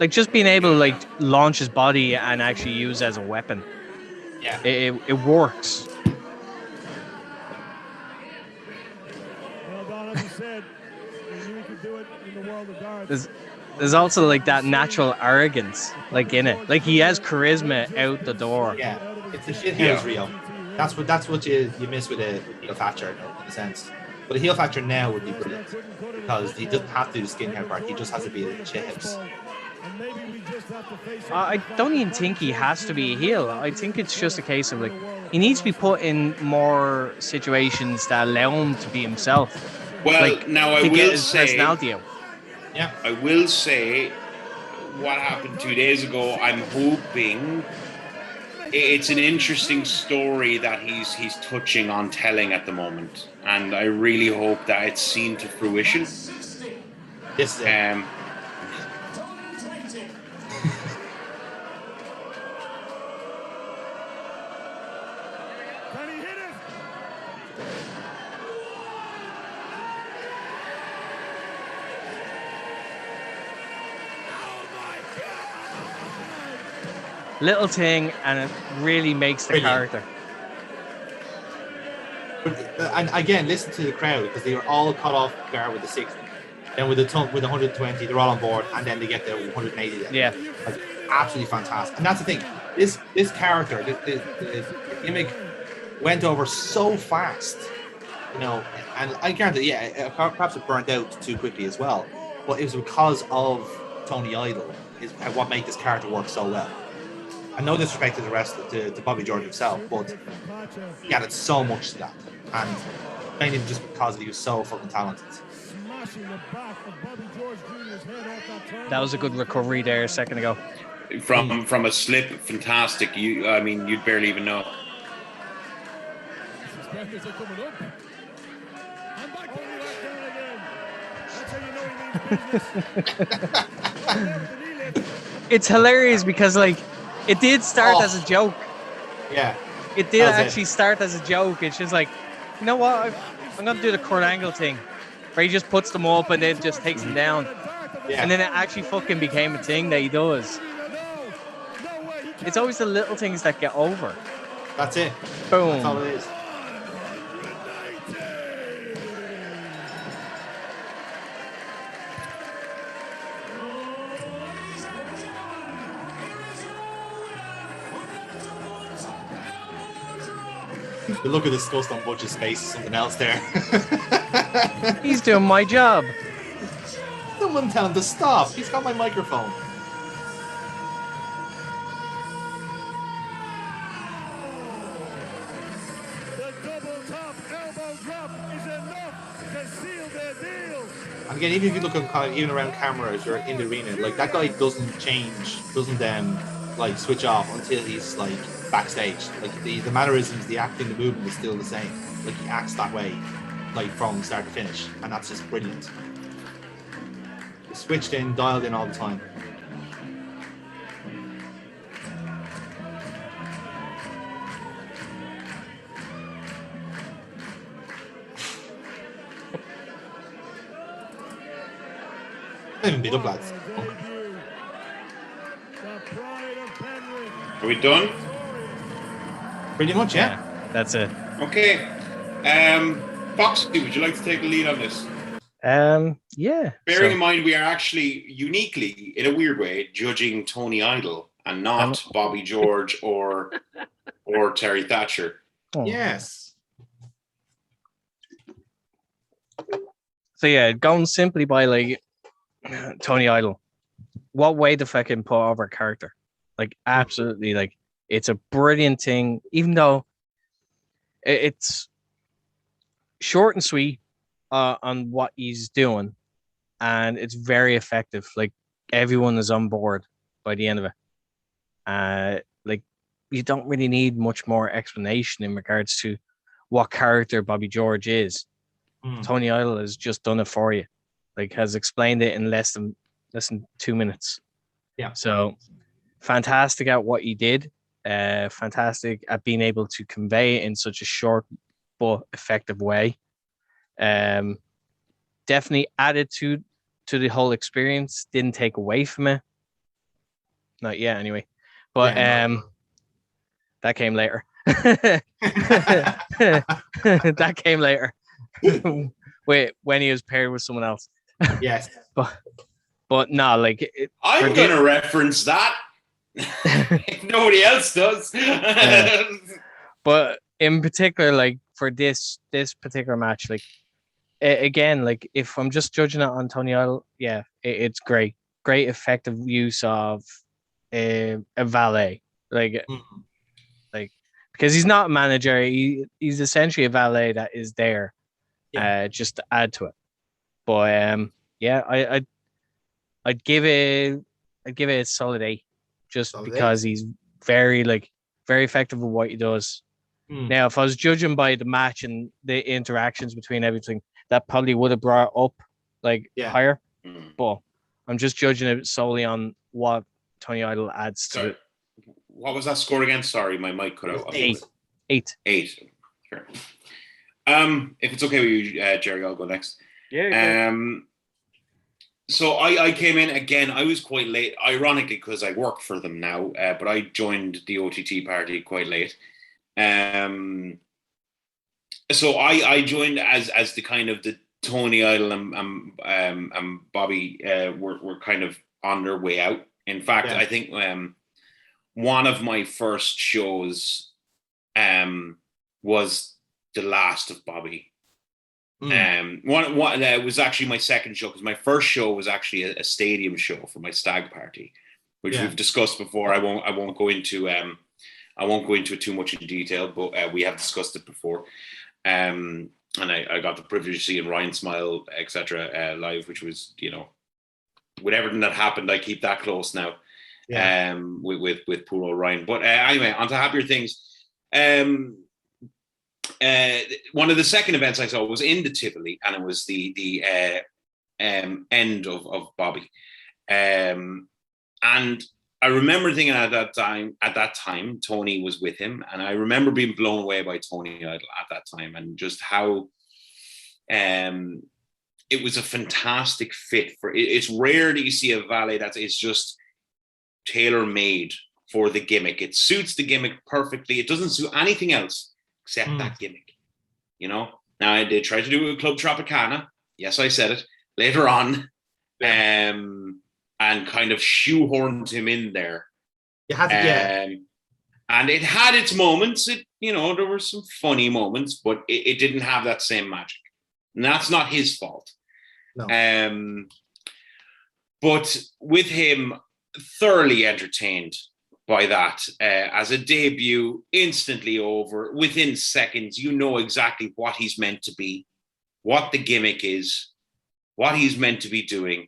just being able to like launch his body and actually use it as a weapon. Yeah. It works. Well, Don, as you said, we knew we could do it in the world of darts. There's also like that natural arrogance like in it. Like he has charisma out the door. Yeah. It's a shithouse Rio. That's what you miss with a heel Thatcher in a sense. But a heel Thatcher now would be brilliant because he doesn't have to do the skincare part. He just has to be a shithouse. I don't even think he has to be a heel. I think it's just a case of like he needs to be put in more situations that allow him to be himself. Well, like, now I will say, personality out. Yeah, I will say what happened 2 days ago. I'm hoping it's an interesting story that he's touching on telling at the moment, and I really hope that it's seen to fruition. This is it. Little thing, and it really makes the character. And again, listen to the crowd because they were all cut off guard with the 60. Then with the 120, they're all on board, and then they get the 180. Then. Yeah, like, absolutely fantastic. And that's the thing. This character, the gimmick, went over so fast, you know. And I guarantee, perhaps it burnt out too quickly as well. But it was because of Tony Idol is what made this character work so well. And no disrespect to the rest to Bobby George himself, but he added so much to that, and mainly just because he was so fucking talented. That was a good recovery there a second ago. From a slip, fantastic. You'd barely even know. it's hilarious because like it did start as a joke. Yeah. It did actually start as a joke. It's just like, you know what? I'm gonna do the Kurt Angle thing, where he just puts them up and then just takes them down. Yeah. And then it actually fucking became a thing that he does. It's always the little things that get over. That's it. Boom. That's all it is. The look of disgust on Butch's face is something else there. He's doing my job. Someone tell him to stop. He's got my microphone. The double top elbow drop is enough to seal their deal. And again, even if you look at kind of even around cameras or in the arena, like that guy doesn't change, doesn't like switch off until he's like backstage. Like the mannerisms, the acting, the movement is still the same. Like he acts that way, like from start to finish, and that's just brilliant. He's switched in, dialed in all the time. Even beat up, lads. Are we done? Pretty much, yeah. That's it. Okay. Foxy, would you like to take the lead on this? Yeah. Bearing in mind we are actually uniquely, in a weird way, judging Tony Idol and not Bobby George or Terry Thatcher. Oh. Yes. So yeah, going simply by like Tony Idol, what way to fucking put over a character? Like absolutely, like it's a brilliant thing, even though it's short and sweet on what he's doing, and it's very effective. Like everyone is on board by the end of it. Like you don't really need much more explanation in regards to what character Bobby George is. Tony Idol has just done it for you, like has explained it in less than 2 minutes. Yeah. So fantastic at what he did. Fantastic at being able to convey it in such a short but effective way. Definitely added to the whole experience. Didn't take away from it. Not yet, anyway. But that came later. That came later. Wait, when he was paired with someone else. Yes. But no, like I'm gonna reference that. If nobody else does. But in particular, like for this particular match, like again, like if I'm just judging it on Tony Idol, yeah, it's great effective use of a valet, like because he's not a manager, he's essentially a valet that is there just to add to it. But yeah, I'd give it a solid 8, just solid because 8. He's very effective with what he does. Now, if I was judging by the match and the interactions between everything, that probably would have brought up higher. But I'm just judging it solely on what Tony Idol adds to it. What was that score again? Sorry, my mic cut out. 8. 8. Fair. If it's okay with you, Jerry, I'll go next. Yeah. So I came in again. I was quite late, ironically, because I work for them now. But I joined the OTT party quite late. So I joined as the kind of the Tony Idol and Bobby were kind of on their way out. In fact, I think one of my first shows was the last of Bobby. One was actually my second show, because my first show was actually a stadium show for my stag party, which we've discussed before. I won't go into it too much in detail, but we have discussed it before. And I got the privilege of seeing Ryan Smile, etc., live, which was, with everything that happened, I keep that close now. With poor old Ryan. But anyway, on to happier things. One of the second events I saw was in the Tivoli, and it was the end of Bobby. And I remember thinking at that time, Tony was with him, and I remember being blown away by Tony Idol at that time, and just how it was a fantastic fit for. It's rare that you see a valet that is just tailor-made for the gimmick. It suits the gimmick perfectly. It doesn't suit anything else except that gimmick. You know. Now they tried to do it with Club Tropicana. Yes, I said it later on. And kind of shoehorned him in there. And it had its moments. There were some funny moments, but it didn't have that same magic. And that's not his fault. No. But with him, thoroughly entertained by that. As a debut, instantly over. Within seconds, you know exactly what he's meant to be, what the gimmick is, what he's meant to be doing.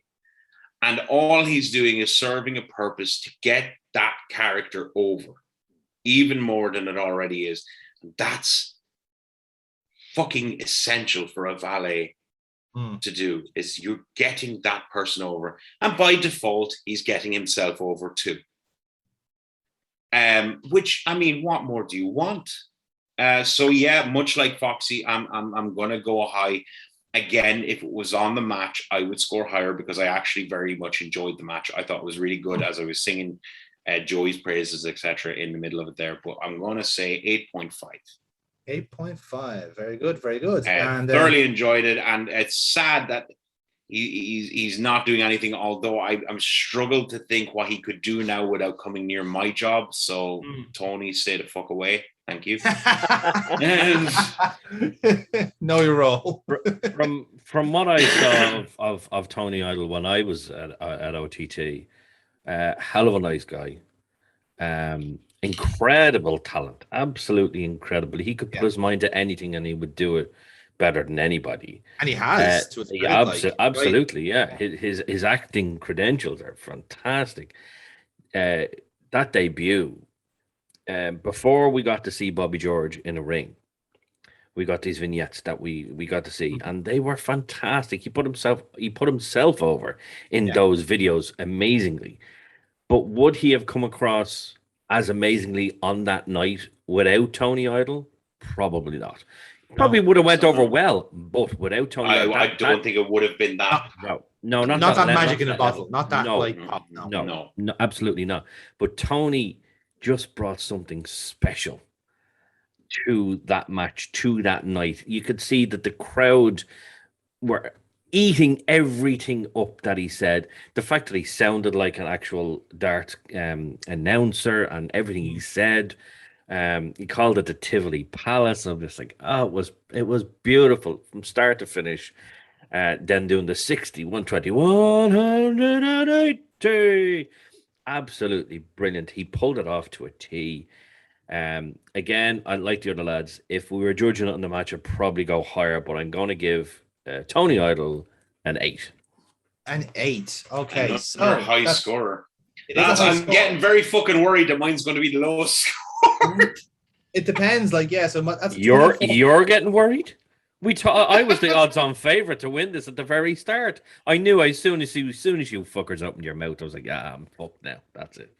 And all he's doing is serving a purpose to get that character over, even more than it already is. And that's fucking essential for a valet to do, is you're getting that person over. And by default, he's getting himself over too. Which, I mean, what more do you want? So yeah, much like Foxy, I'm gonna go high. Again, if it was on the match, I would score higher because I actually very much enjoyed the match. I thought it was really good as I was singing Joey's praises, etc. in the middle of it there. But I'm going to say 8.5. 8.5. Very good. Very good. And thoroughly enjoyed it. And it's sad that he's not doing anything, although I'm struggled to think what he could do now without coming near my job. So Tony, stay the fuck away. Thank you. Know your role. From what I saw of Tony Idol when I was at OTT, hell of a nice guy, incredible talent, absolutely incredible. He could put his mind to anything and he would do it better than anybody. And he has. Absolutely, yeah. His acting credentials are fantastic. That debut. Before we got to see Bobby George in a ring, we got these vignettes that we got to see, and they were fantastic. He put himself over in those videos amazingly. But would he have come across as amazingly on that night without Tony Idol? Probably not. Probably would have went over well, but without Tony Idol, I don't think it would have been that. No, not that magic in a bottle. Not that pop. No, absolutely not. But Tony just brought something special to that match, to that night. You could see that the crowd were eating everything up that he said. The fact that he sounded like an actual dart announcer and everything he said. He called it the Tivoli Palace. I'm just like, it was beautiful from start to finish. Then doing the 60, 120, 180. Absolutely brilliant. He pulled it off to a T. Again, like the other lads, if we were judging it on the match, I'd probably go higher, but I'm going to give Tony Idol an 8. An 8. Okay. You're a high scorer. I'm getting very fucking worried that mine's going to be the lowest score. It depends. So that's you're getting worried? I was the odds-on favorite to win this at the very start. I knew as soon as you fuckers opened your mouth, I was like, I'm fucked now. That's it.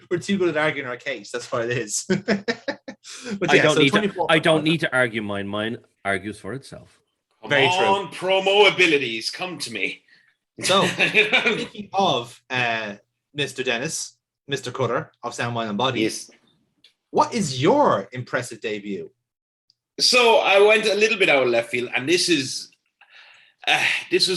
We're too good at arguing our case. That's what it is. But I don't need to argue mine. Mine argues for itself. Very true. Promo abilities, come to me. So, speaking of Mr. Dennis, Mr. Cutter of Sound, Mind and Body, what is your impressive debut? So I went a little bit out of left field, and this is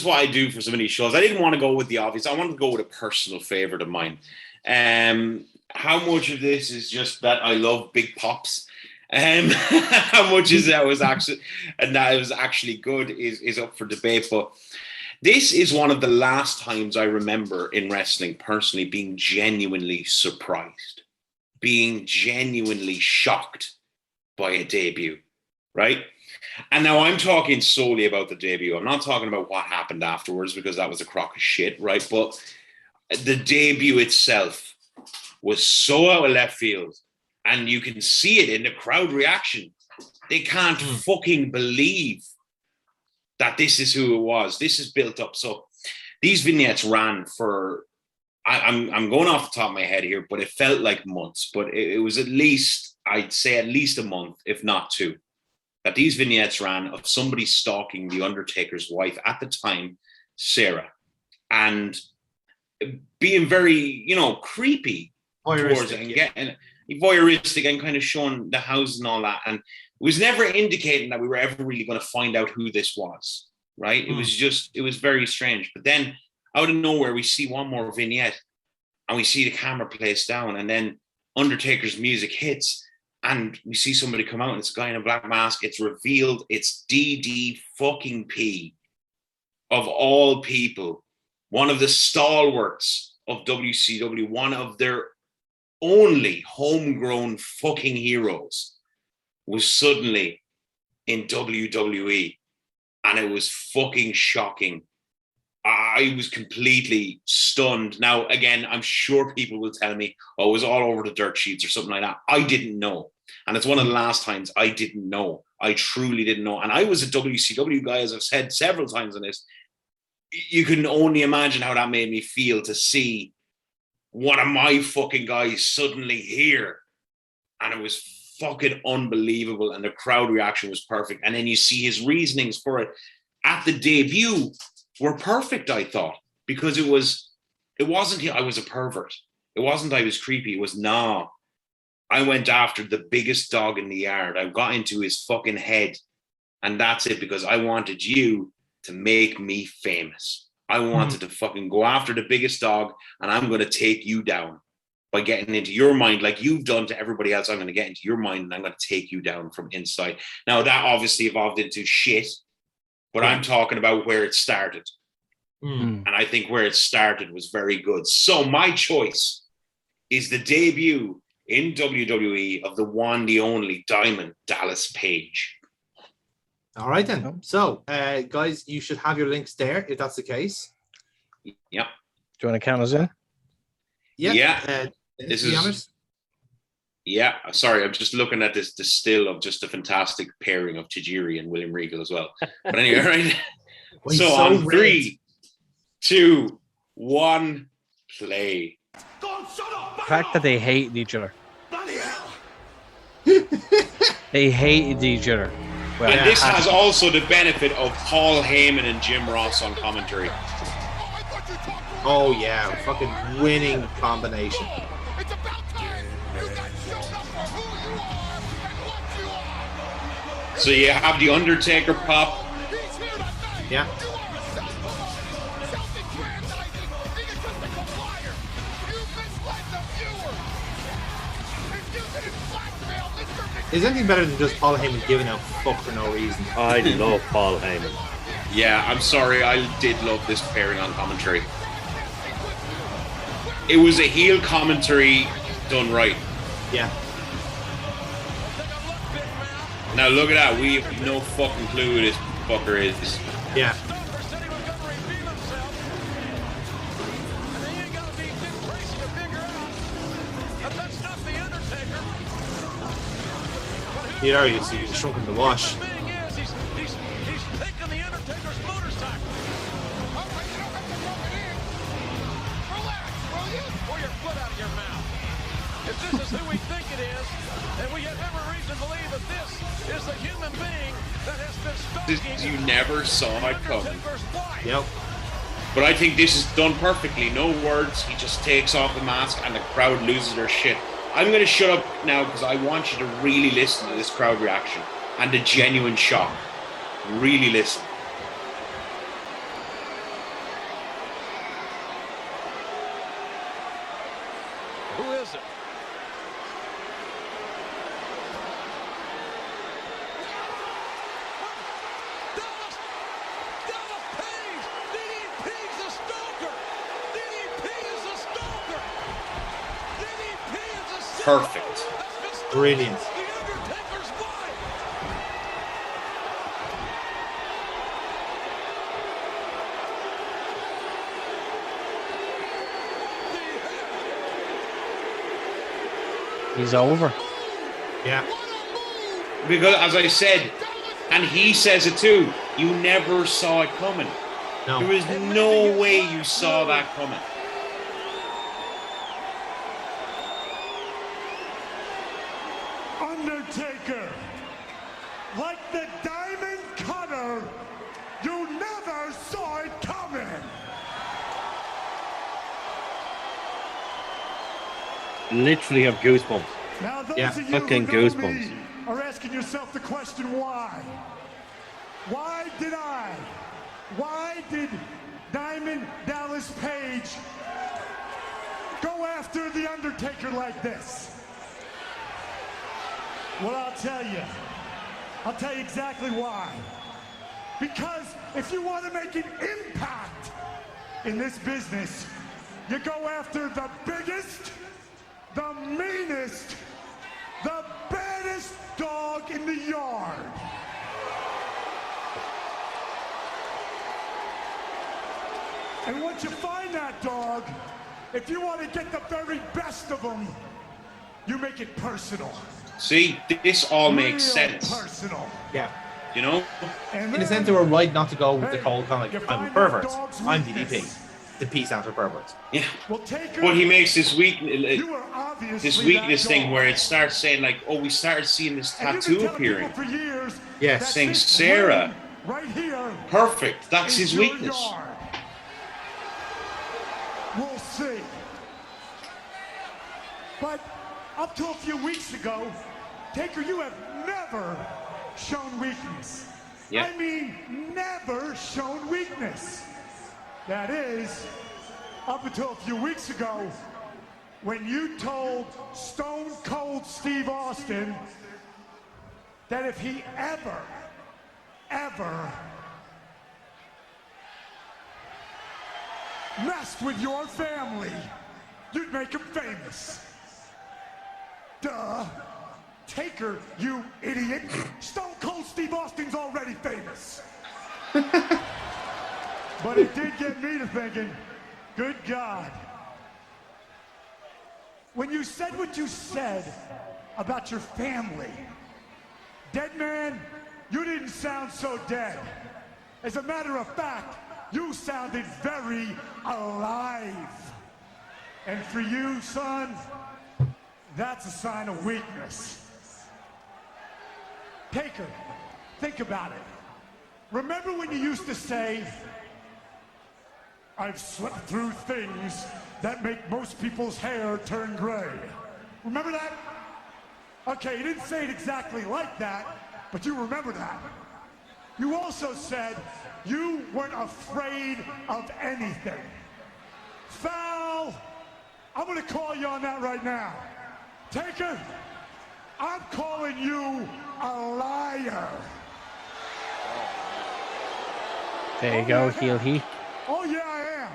what I do for so many shows. I didn't want to go with the obvious. I wanted to go with a personal favorite of mine. How much of this is just that I love big pops? How much is that was actually good is up for debate. But this is one of the last times I remember in wrestling personally being genuinely surprised, being genuinely shocked by a debut. Right? And now I'm talking solely about the debut. I'm not talking about what happened afterwards because that was a crock of shit, right? But the debut itself was so out of left field, and you can see it in the crowd reaction. They can't fucking believe that this is who it was. This is built up. So these vignettes ran for I'm going off the top of my head here, but it felt like months. But it was at least, I'd say at least a month, if not two, that these vignettes ran of somebody stalking the Undertaker's wife at the time, Sarah, and being very, creepy towards it and getting voyeuristic and kind of showing the house and all that. And it was never indicating that we were ever really going to find out who this was, right? It was very strange. But then out of nowhere, we see one more vignette and we see the camera placed down, and then Undertaker's music hits and we see somebody come out and it's a guy in a black mask. It's revealed it's DD fucking P, of all people, one of the stalwarts of WCW, one of their only homegrown fucking heroes, was suddenly in WWE, and it was fucking shocking. I was completely stunned. Now, again, I'm sure people will tell me, oh, it was all over the dirt sheets or something like that. I didn't know. And it's one of the last times I didn't know. I truly didn't know. And I was a WCW guy, as I've said several times on this. You can only imagine how that made me feel to see one of my fucking guys suddenly here. And it was fucking unbelievable. And the crowd reaction was perfect. And then you see his reasonings for it at the debut were perfect, I thought, because it wasn't I was a pervert. It wasn't I was creepy. It was, no, I went after the biggest dog in the yard. I got into his fucking head, and that's it, because I wanted you to make me famous. I wanted to fucking go after the biggest dog, and I'm going to take you down by getting into your mind like you've done to everybody else. I'm going to get into your mind, and I'm going to take you down from inside. Now, that obviously evolved into shit, but I'm talking about where it started. And I think where it started was very good. So my choice is the debut in WWE of the one, the only Diamond Dallas Page. All right, then. So, guys, you should have your links there if that's the case. Yep. Do you want to count us in? Yeah. This is honest. Yeah, sorry, I'm just looking at this still of just a fantastic pairing of Tajiri and William Regal as well. But anyway, right? So on 3, 2, 1, play. The fact that they hated each other. They hated each other. Well, and this has also the benefit of Paul Heyman and Jim Ross on commentary. Oh yeah, fucking winning combination. So you have the Undertaker pop. Yeah. Is anything better than just Paul Heyman giving out fuck for no reason? I love Paul Heyman. Yeah, I'm sorry, I did love this pairing on commentary. It was a heel commentary done right. Yeah. Now look at that, we have no fucking clue who this fucker is. Yeah. Here you see he's shrunk in the wash. If this is who we think it is, and we have every reason to believe that this is the human being that has been stalking. You never saw it coming. Yep. But I think this is done perfectly. No words. He just takes off the mask and the crowd loses their shit. I'm going to shut up now because I want you to really listen to this crowd reaction and the genuine shock. Really listen. Who is it? Dallas Page! DDP's a stalker! DDP is a stalker! DDP is a stalker! Perfect. Brilliant. The Undertaker's wife! He's over. Yeah. Because, as I said, and he says it too, you never saw it coming. No. There was no way you saw that coming. Undertaker, like the diamond cutter, you never saw it coming. Literally have goosebumps. Now those Yeah, of you fucking who know goosebumps. me are asking yourself the question, why? Why did Diamond Dallas Page go after The Undertaker like this? Well, I'll tell you exactly why. Because if you want to make an impact in this business, you go after the biggest, the meanest, the baddest dog in the yard. And once you find that dog, if you want to get the very best of them, you make it personal. See, this all makes sense. Personal. Yeah. You know? And In a sense, they were right not to go with the whole kind of like, I'm a pervert. I'm DDP. The P stands for pervert. Yeah. Well, Taker, But he makes this you are obviously weakness that thing dog. where it starts saying like, oh, we started seeing this And you've been tattoo telling appearing. people for years Yes. that Saying this Sarah. ring right here Perfect. That's is his your weakness. yard. We'll see. But up till a few weeks ago, Taker, you have never shown weakness. Yeah. I mean, never shown weakness. That is, up until a few weeks ago, when you told Stone Cold Steve Austin that if he ever messed with your family, you'd make him famous. Duh. Taker, you idiot. Stone Cold Steve Austin's already famous. But it did get me to thinking, good God. When you said what you said about your family, dead man, you didn't sound so dead. As a matter of fact, you sounded very alive. And for you, son, that's a sign of weakness. Taker, think about it. Remember when you used to say, I've slept through things that make most people's hair turn gray. Remember that? Okay, you didn't say it exactly like that, but you remember that. You also said you weren't afraid of anything. Foul! I'm gonna call you on that right now. Taker, I'm calling you a liar. There you go, heel he. Oh yeah, I am.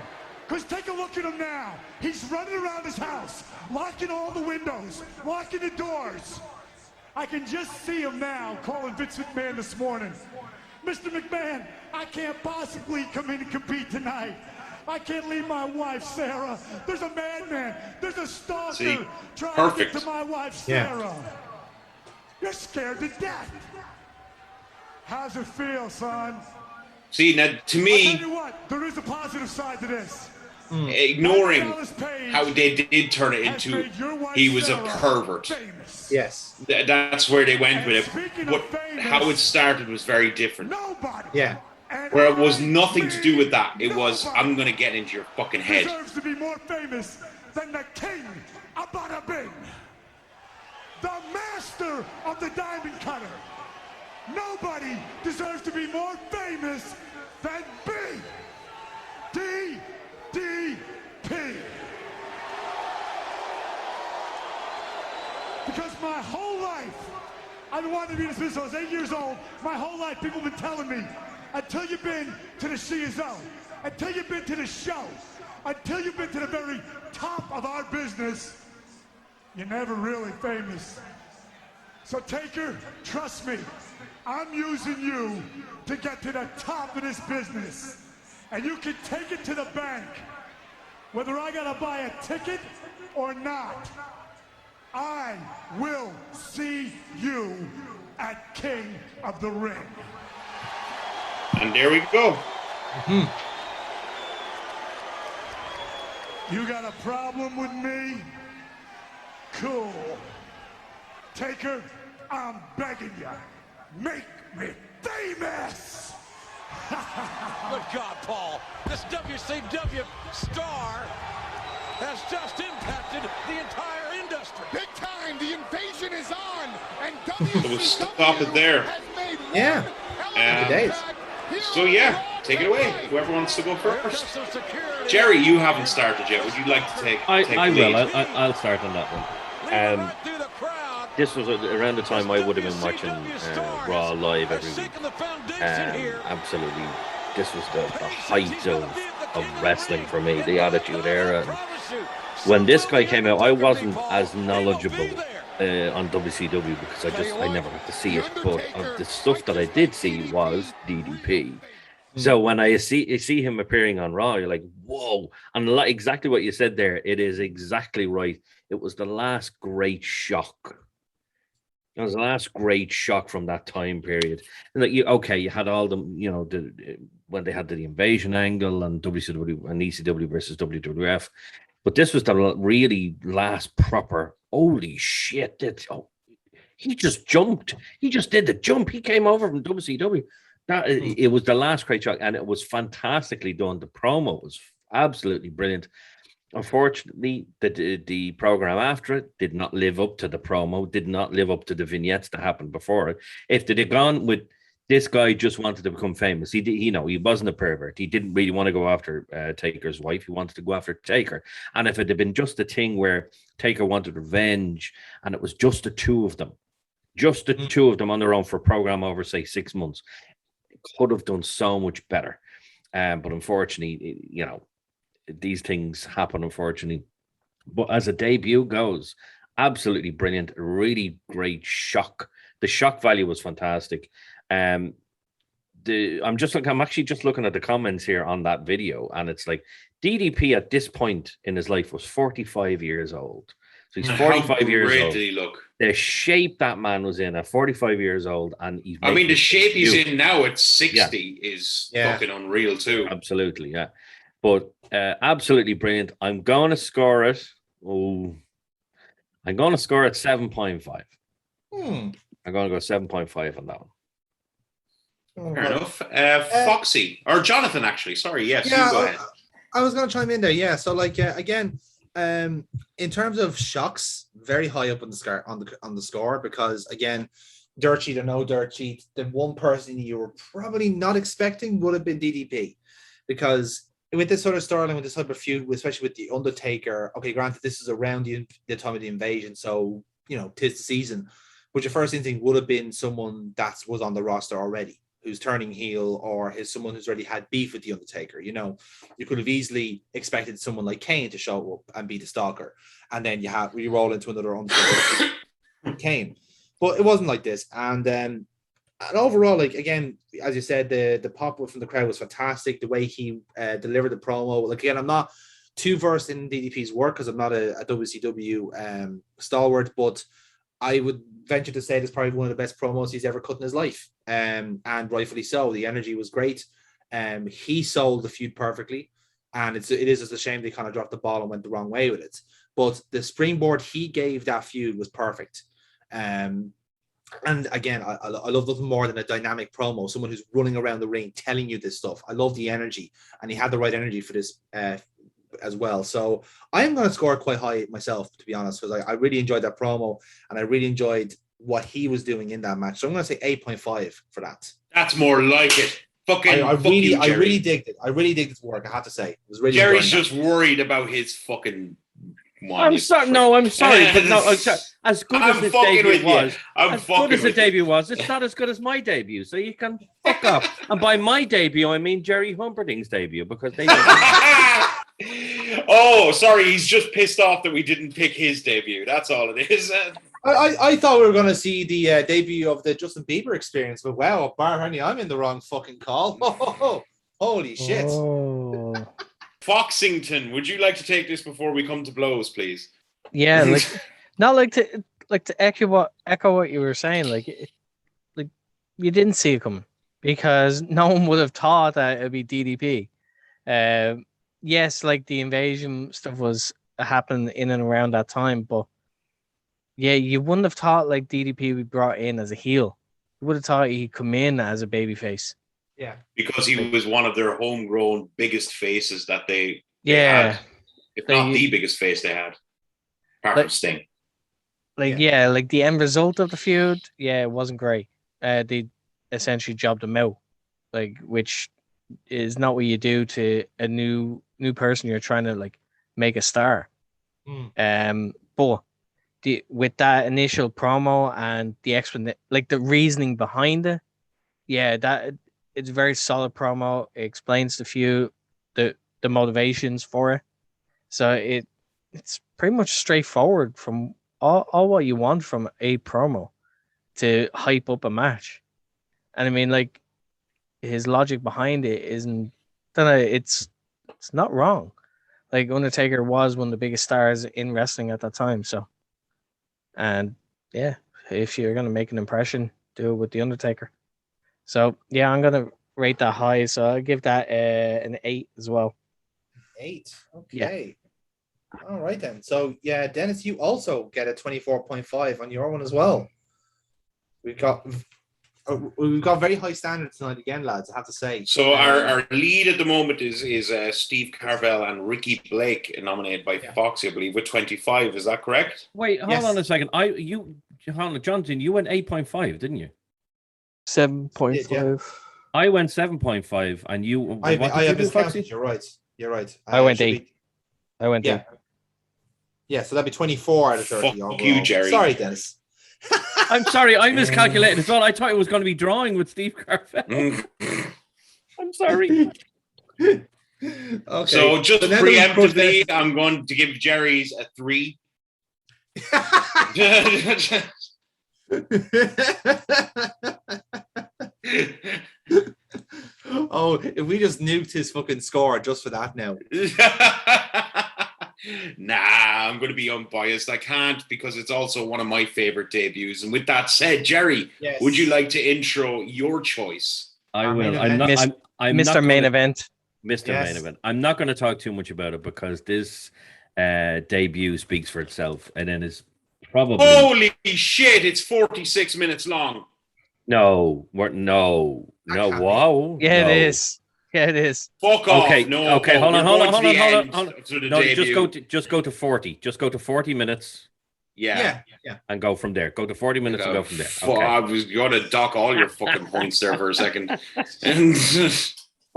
Because take a look at him now. He's running around his house, locking all the windows, locking the doors. I can just see him now calling Vince McMahon this morning. Mr. McMahon, I can't possibly come in and compete tonight. I can't leave my wife, Sarah. There's a madman. There's a stalker trying to get to my wife, Sarah. You're scared to death. How's it feel, son? See, now, to me, I'll tell you what, there is a positive side to this. ignoring how they did turn it into he was a pervert. Famous. Yes. That's where they went with it. Speaking But of famous, how it started was very different. Nobody. Yeah. And Where it was I nothing to do with that. It was, nobody I'm going to get into your fucking head. deserves to be more famous than the king of Bada Bing. The master of the diamond cutter. Nobody deserves to be more famous than DDP. Because my whole life, I've been wanting to be in this business since I was 8 years old. My whole life, people have been telling me, until you've been to the CSO, until you've been to the show, until you've been to the very top of our business, you're never really famous. So Taker, trust me, I'm using you to get to the top of this business. And you can take it to the bank. Whether I gotta buy a ticket or not, I will see you at King of the Ring. And there we go. You got a problem with me? Cool. Taker, I'm begging you, make me famous! Good God, Paul. This WCW star has just impacted the entire industry. Big time, the invasion is on, and We'll stop it there. has made Yeah. Days. So yeah, take it away. Whoever wants to go first. Jerry, you haven't started yet. Would you like to take? I the will. lead? I'll start on that one. This was around the time I would have been watching Raw live every week. Absolutely, this was the height of wrestling for me, the Attitude Era. When this guy came out, I wasn't as knowledgeable on WCW because I never got to see it. But the stuff that I did see was DDP. So when I see him appearing on Raw, you're like, whoa. And exactly what you said there, it is exactly right. It was the last great shock. It was the last great shock from that time period. And like you had all them, when they had the invasion angle and WCW and ECW versus WWF. But this was the really last proper, holy shit. He just jumped. He just did the jump. He came over from WCW. It was the last great shock, and it was fantastically done. The promo was absolutely brilliant. Unfortunately, the program after it did not live up to the promo, did not live up to the vignettes that happened before it. If they'd have gone with this guy just wanted to become famous, he wasn't a pervert. He didn't really want to go after Taker's wife. He wanted to go after Taker. And if it had been just a thing where Taker wanted revenge and it was just the two of them on their own for a program over, say, 6 months, it could have done so much better. But unfortunately, these things happen, unfortunately. But as a debut goes, absolutely brilliant, a really great shock. The shock value was fantastic. I'm actually just looking at the comments here on that video, and it's like DDP at this point in his life was 45 years old. So he's 45 years old. Did he look? The shape that man was in at 45 years old, and the shape he's in now at 60 is fucking unreal too. Absolutely, yeah. But absolutely brilliant. I'm going to score it. I'm going to score it 7.5. I'm going to go 7.5 on that one. Fair enough. Foxy or Jonathan, actually. Sorry, yes. Yeah, you go ahead. I was going to chime in there. Yeah, so again, in terms of shocks, very high up on the score because again, dirt sheet or no dirt sheet, the one person you were probably not expecting would have been DDP, because with this sort of storyline, with this type of feud, especially with the Undertaker. Okay, granted, this is around the time of the invasion, so 'tis the season. But your first instinct would have been someone that was on the roster already, who's turning heel, or is someone who's already had beef with the Undertaker. You could have easily expected someone like Kane to show up and be the stalker, and then you roll into another Undertaker Kane. But it wasn't like this, and overall, again, as you said, the pop from the crowd was fantastic. The way he delivered the promo. Again, I'm not too versed in DDP's work because I'm not a WCW stalwart, but I would venture to say it's probably one of the best promos he's ever cut in his life, and rightfully so. The energy was great. He sold the feud perfectly, and it is just a shame they kind of dropped the ball and went the wrong way with it. But the springboard he gave that feud was perfect. And again, I love nothing more than a dynamic promo, someone who's running around the ring telling you this stuff. I love the energy, and he had the right energy for this as well. So I am going to score quite high myself, to be honest, because I really enjoyed that promo, and I really enjoyed what he was doing in that match. So I'm going to say 8.5 for that. That's more like it. I really digged it. I really digged his work, I have to say. It was really Jerry's just worried about his fucking... I'm sorry, but no. As good as his debut was, it's not as good as my debut. So you can fuck off. And by my debut, I mean Jerry Humperdinck's debut, because they. Oh, sorry, he's just pissed off that we didn't pick his debut. That's all it is. I thought we were going to see the debut of the Justin Bieber Experience, but wow, apparently I'm in the wrong fucking call. Holy shit. Oh. Foxington, would you like to take this before we come to blows, please? Yeah, to echo what you were saying, like you didn't see it coming, because no one would have thought that it'd be DDP. Yes, like the invasion stuff was happening in and around that time, but yeah, you wouldn't have thought like DDP would be brought in as a heel. You would have thought he'd come in as a babyface. Yeah, because he was one of their homegrown biggest faces that they Yeah. had, if not the biggest face they had, apart from Sting. Like like the end result of the feud, it wasn't great. They essentially jobbed him out, like, which is not what you do to a new person you're trying to like make a star. But with that initial promo and the explanation, like the reasoning behind it, that it's a very solid promo. It explains the feud, the motivations for it. So it's pretty much straightforward from all what you want from a promo to hype up a match. And I mean, like, his logic behind it isn't, it's not wrong. Like, Undertaker was one of the biggest stars in wrestling at that time. So, and yeah, if you're going to make an impression, do it with the Undertaker. So yeah, I'm going to rate that high. So I'll give that an 8 as well. 8. Okay. All right then. So yeah, Dennis, you also get a 24.5 on your one as well. We've got very high standards tonight again, lads, I have to say. So our lead at the moment is Steve Carvel and Ricky Blake, nominated by Foxy, I believe, with 25. Is that correct? Wait, hold on a second. Jonathan, you went 8.5, didn't you? 7.5. I went 7.5, and you. I have miscounted. You're right. I went 8. I went 8. Yeah, so that'd be 24 out of 30. Fuck you, Jerry. Sorry, Dennis. I'm sorry, I miscalculated as well. I thought it was going to be drawing with Steve Carvel. I'm sorry. Okay. So just preemptively, I'm going to give Jerry's a 3. Oh, if we just nuked his fucking score just for that now. Nah, I'm going to be unbiased. I can't, because it's also one of my favorite debuts. And with that said, Jerry, would you like to intro your choice? I will. I'm Mr. Main Event. Mr. Main Event. I'm not going to talk too much about it because this debut speaks for itself, and then is probably. Holy shit! It's 46 minutes long. No. Whoa. Yeah, it is. Yeah, it is. Fuck off. Okay, no. Okay, hold on. No, just go to 40. Just go to 40 minutes. Yeah. And go from there. Go to 40 minutes and go from there. Okay. I was going to dock all your fucking points there for a second. And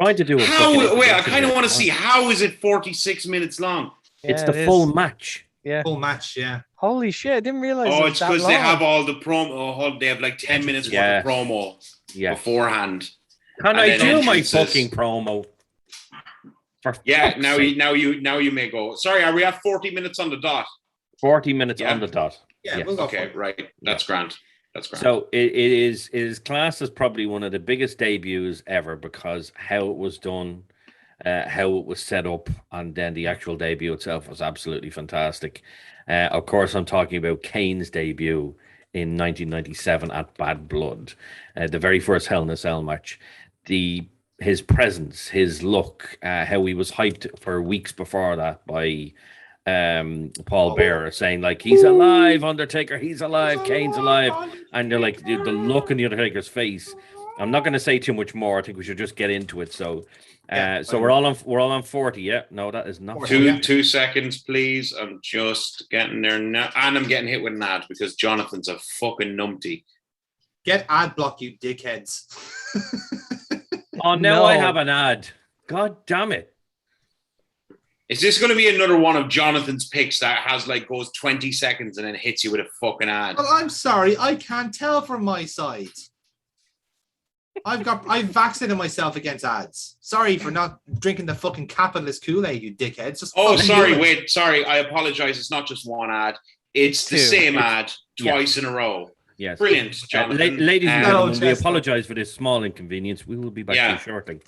trying to do it. I kind of want to see, how is it 46 minutes long? It's the full match. Yeah. Full match, yeah. Holy shit, I didn't realize it's because they have all the promo. They have like 10 minutes worth of promo beforehand. Can I do my fucking promo? Now you may go. Sorry, are we at 40 minutes on the dot? 40 minutes on the dot. Yeah, we'll go okay, right. That's grand. That's grand. So it is classed as probably one of the biggest debuts ever because how it was done, how it was set up, and then the actual debut itself was absolutely fantastic. Of course, I'm talking about Kane's debut in 1997 at Bad Blood, the very first Hell in a Cell match. His presence, his look, how he was hyped for weeks before that by Paul Bearer, saying like, he's alive, Undertaker, he's alive, Kane's alive, and they're like the look in the Undertaker's face. I'm not going to say too much more. I think we should just get into it. So we're all on 40. Yeah, no, that is not 2 seconds, please. I'm just getting there now, and I'm getting hit with an ad because Jonathan's a fucking numpty. Get ad block, you dickheads. Oh, now I have an ad. God damn it. Is this going to be another one of Jonathan's picks that has goes 20 seconds and then hits you with a fucking ad? Well, I'm sorry. I can't tell from my side. I've vaccinated myself against ads. Sorry for not drinking the fucking capitalist Kool-Aid, you dickheads. Sorry. I apologize. It's not just one ad. It's the same ad twice in a row. Yes. Brilliant, Jonathan. Ladies and gentlemen, we apologize for this small inconvenience. We will be back to you shortly.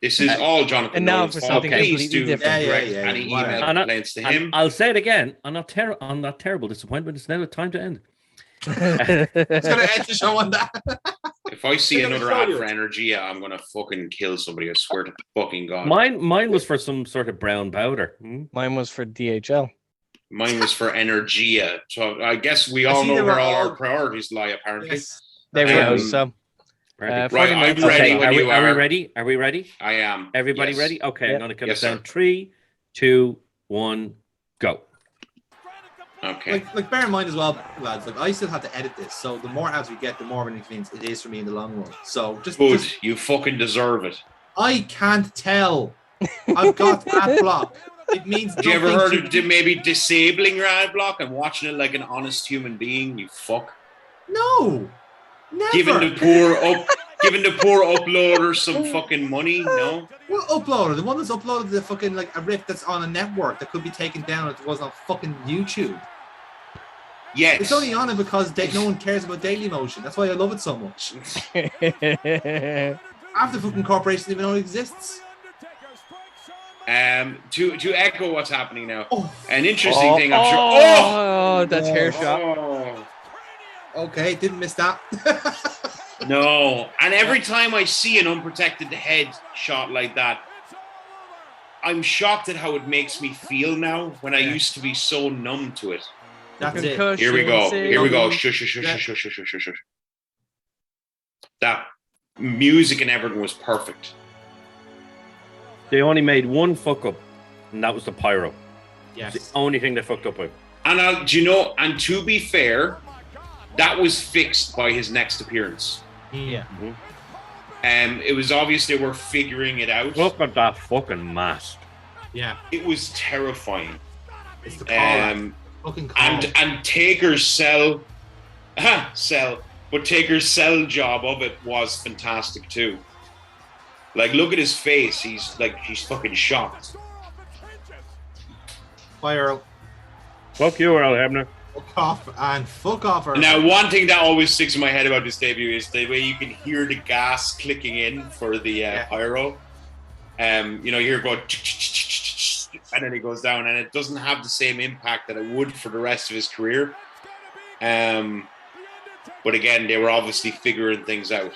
This is all Jonathan. And now for something please do different. direct any email complaints to him. I'll say it again. On that terrible disappointment, it's now time to end. It's going to end the show on that. If I see another ad for Energia, I'm going to fucking kill somebody. I swear to fucking God. Mine was for some sort of brown powder. Mine was for DHL. Mine was for Energia. So I guess we all know where all our priorities lie, apparently. Yes. There we go. So, right, I'm ready. Okay, are we ready? Are we ready? I am. Everybody yes. ready? Okay, I'm going to count yes, down. Sir. 3, 2, 1, go. Okay. Like bear in mind as well, lads. Like I still have to edit this, so the more ads we get, the more of an inconvenience it is for me in the long run. So just you fucking deserve it. I can't tell. I've got ad block. It means. Have you ever heard of maybe disabling your ad block and watching it like an honest human being? You fuck. No. Never. Giving the poor uploader some fucking money. No. What uploader? The one that's uploaded the fucking like a riff that's on a network that could be taken down if it was on fucking YouTube. Yes. It's only on it because no one cares about Daily Motion. That's why I love it so much. Half the fucking corporation even know it exists. To echo what's happening now. An interesting thing, I'm sure. Oh, that's hair shot. Oh. Okay, didn't miss that. No, and every time I see an unprotected head shot like that, I'm shocked at how it makes me feel now when I used to be so numb to it. That's it. Here we go. Here we go. Shush, shush, shush, shush, shush, shush, shush. That music and everything was perfect. They only made one fuck up, and that was the pyro. Yes. It's the only thing they fucked up with. And do you know? And to be fair, that was fixed by his next appearance. Yeah. It was obvious they were figuring it out. Look at that fucking mask. Yeah. It was terrifying. It's the call. Fucking call. And Taker's sell, but Taker's sell job of it was fantastic too. Like, look at his face. He's fucking shocked. Fire. Fuck you, Earl Hebner. Fuck off. Now, one thing that always sticks in my head about this debut is the way you can hear the gas clicking in for the pyro. You hear it go, and then it goes down, and it doesn't have the same impact that it would for the rest of his career. But again, they were obviously figuring things out.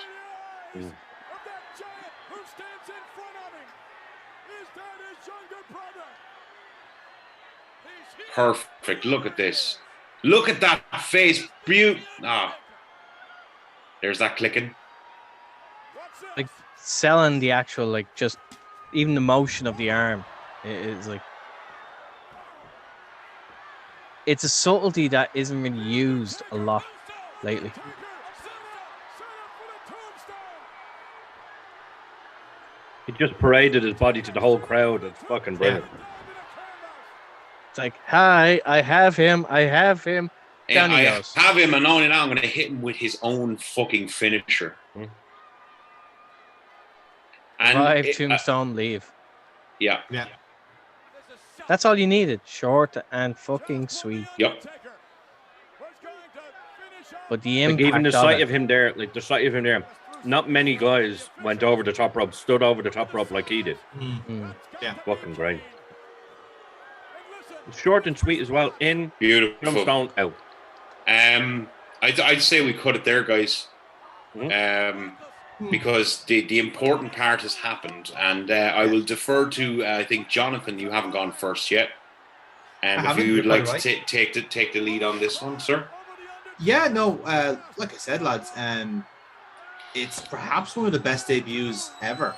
Perfect. Look at this. Look at that face. There's that clicking. Like selling the actual, like, just even the motion of the arm is like, it's a subtlety that isn't really used a lot lately. He just paraded his body to the whole crowd. It's fucking brilliant. Yeah. It's like, hi, I have him. Down he goes. I have him, and only now I'm going to hit him with his own fucking finisher. Drive, tombstone, leave. Yeah. That's all you needed. Short and fucking sweet. Yep. But the impact, like, even the sight of him there, not many guys went over the top rope, stood over the top rope like he did. Yeah. Fucking great. Short and sweet as well. In, beautiful. tombstone, out. I'd say we cut it there, guys. Because the important part has happened, and I will defer to I think Jonathan. You haven't gone first yet, and if you would like to take the lead on this one, sir. Yeah, no. Like I said, lads, it's perhaps one of the best debuts ever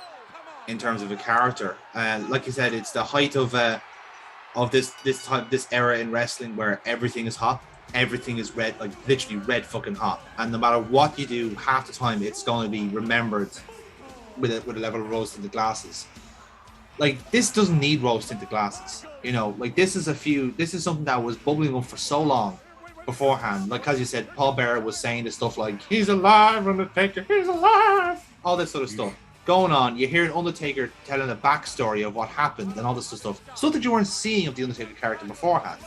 in terms of a character. Like you said, it's the height of this era in wrestling where everything is hot. Everything is red, like literally red fucking hot. And no matter what you do, half the time it's going to be remembered with a level of rose tinted glasses. Like, this doesn't need rose tinted glasses. Like, this is something that was bubbling up for so long beforehand. Like, as you said, Paul Bearer was saying the stuff like, he's alive, Undertaker, he's alive. All this sort of stuff going on. You hear an Undertaker telling a backstory of what happened and all this sort of stuff that you weren't seeing of the Undertaker character beforehand.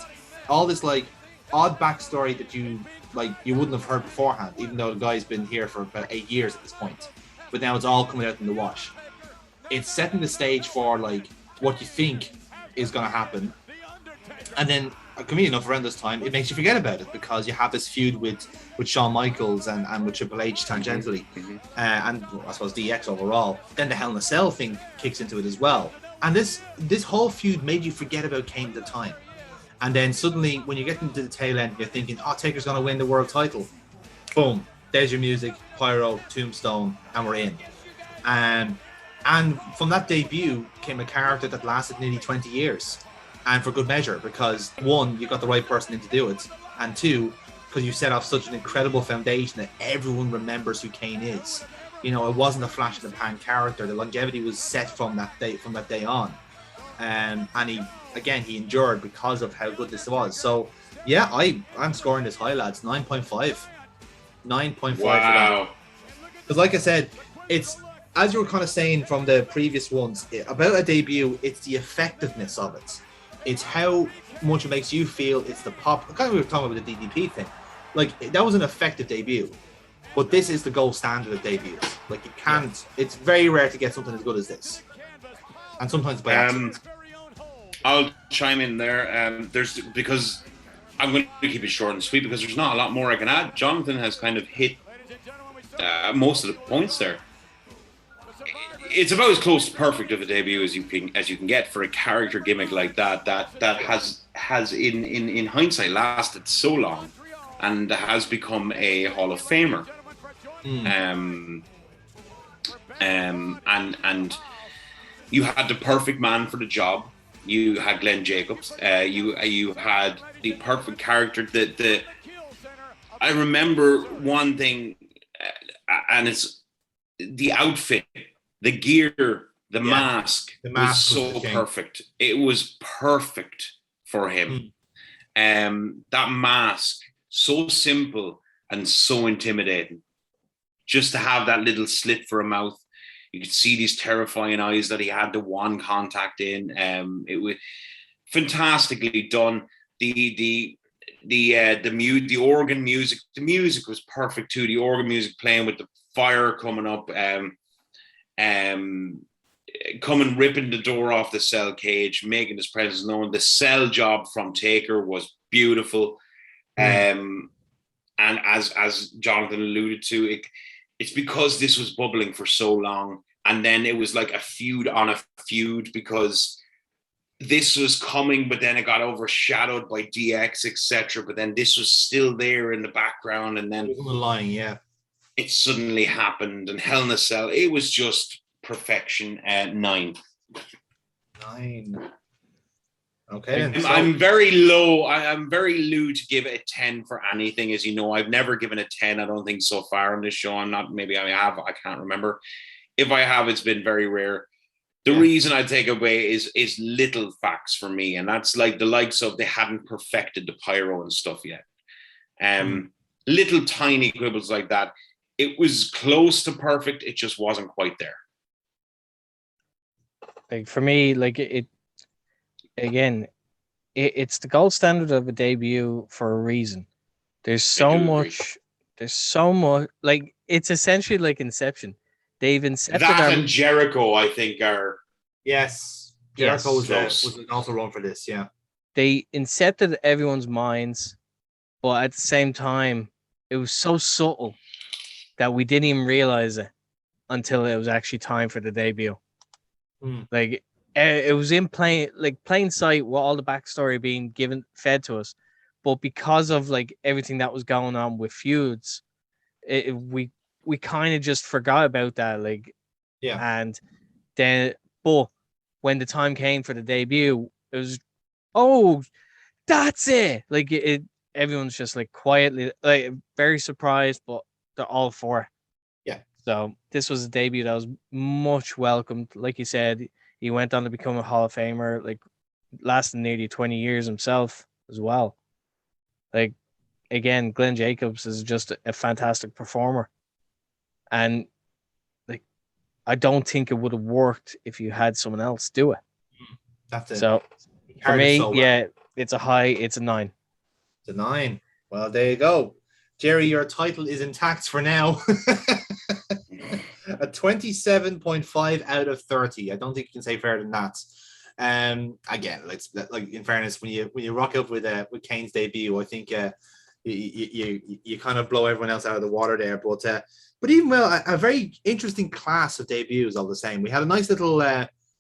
All this, like, odd backstory that you wouldn't have heard beforehand, even though the guy's been here for about 8 years at this point. But now it's all coming out in the wash. It's setting the stage for, like, what you think is going to happen. And then, convenient enough, around this time, it makes you forget about it because you have this feud with Shawn Michaels and with Triple H tangentially, and I suppose DX overall. Then the Hell in a Cell thing kicks into it as well. And this whole feud made you forget about Kane at the time. And then suddenly, when you get into the tail end, you're thinking, oh, Taker's going to win the world title. Boom. There's your music, Pyro, Tombstone, and we're in. And from that debut came a character that lasted nearly 20 years. And for good measure, because one, you got the right person in to do it. And two, because you set off such an incredible foundation that everyone remembers who Kane is. You know, it wasn't a flash in the pan character. The longevity was set from that day on. And he endured because of how good this was. So, yeah, I'm scoring this high, lads. 9.5. 9.5 for that. Because, like I said, it's, as you were kind of saying from the previous ones, about a debut, it's the effectiveness of it. It's how much it makes you feel. It's the pop. Kind of we were talking about the DDP thing. Like, that was an effective debut. But this is the gold standard of debuts. Like, you can't... It's very rare to get something as good as this. And sometimes by accident. I'll chime in there. Because I'm going to keep it short and sweet because there's not a lot more I can add. Jonathan has kind of hit most of the points there. It's about as close to perfect of a debut as you can get for a character gimmick like that has in hindsight lasted so long and has become a Hall of Famer. And you had the perfect man for the job. You had Glenn Jacobs. You had the perfect character. I remember one thing, and it's the outfit, the gear, the mask was so perfect. It was perfect for him. That mask, so simple and so intimidating. Just to have that little slit for a mouth. You could see these terrifying eyes that he had the one contact in. It was fantastically done. The organ music. The music was perfect too. The organ music playing with the fire coming up, coming ripping the door off the cell cage, making his presence known. The cell job from Taker was beautiful. And as Jonathan alluded to, it's because this was bubbling for so long. And then it was like a feud on a feud because this was coming, but then it got overshadowed by DX, etc. But then this was still there in the background. And then it suddenly happened. And Hell in a Cell, it was just perfection at 9. 9. Okay. I'm very low. I'm very low to give it a 10 for anything. As you know, I've never given a 10. I don't think so far on this show. I'm not. Maybe I have. I can't remember. If I have, it's been very rare. The reason I take away is little facts for me, and that's like the likes of they hadn't perfected the pyro and stuff yet. Little tiny quibbles like that. It was close to perfect. It just wasn't quite there. Like for me, like it. Again, it's the gold standard of a debut for a reason. There's so much. Like it's essentially like Inception. They've incepted that and Jericho, I think, are Jericho was also wrong for this. Yeah, they incepted everyone's minds, but at the same time, it was so subtle that we didn't even realize it until it was actually time for the debut. Like. It was in plain sight with all the backstory being fed to us, but because of like everything that was going on with feuds, we kind of just forgot about that. And then, but when the time came for the debut, it was, oh, that's it. Like everyone's just like quietly, like very surprised, but they're all for it. Yeah. So this was a debut that was much welcomed. Like you said. He went on to become a Hall of Famer, like lasting nearly 20 years himself as well. Like, again, Glenn Jacobs is just a fantastic performer. And like, I don't think it would have worked if you had someone else do it. That's it. So for me, it's a high, it's a 9. It's a 9. Well, there you go. Jerry, your title is intact for now. A 27.5 out of 30. I don't think you can say fairer than that. Again, like in fairness, when you rock up with Kane's debut, I think you kind of blow everyone else out of the water there. But even a very interesting class of debuts all the same. We had a nice little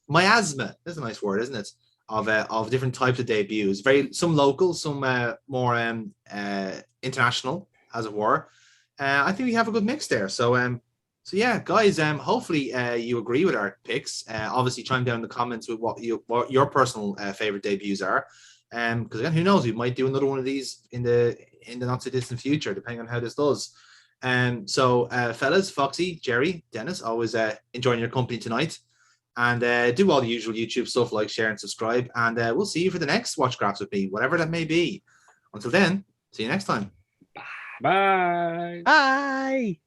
miasma. That's a nice word, isn't it? of different types of debuts. Some local, some more international, as it were. I think we have a good mix there. So yeah, guys. Hopefully you agree with our picks. Obviously, chime down in the comments with what your personal favorite debuts are. Because again, who knows? We might do another one of these in the not so distant future, depending on how this does. So fellas, Foxy, Jerry, Dennis, always enjoying your company tonight. And do all the usual YouTube stuff like share and subscribe. And we'll see you for the next Watch Graps with me, whatever that may be. Until then, see you next time. Bye. Bye.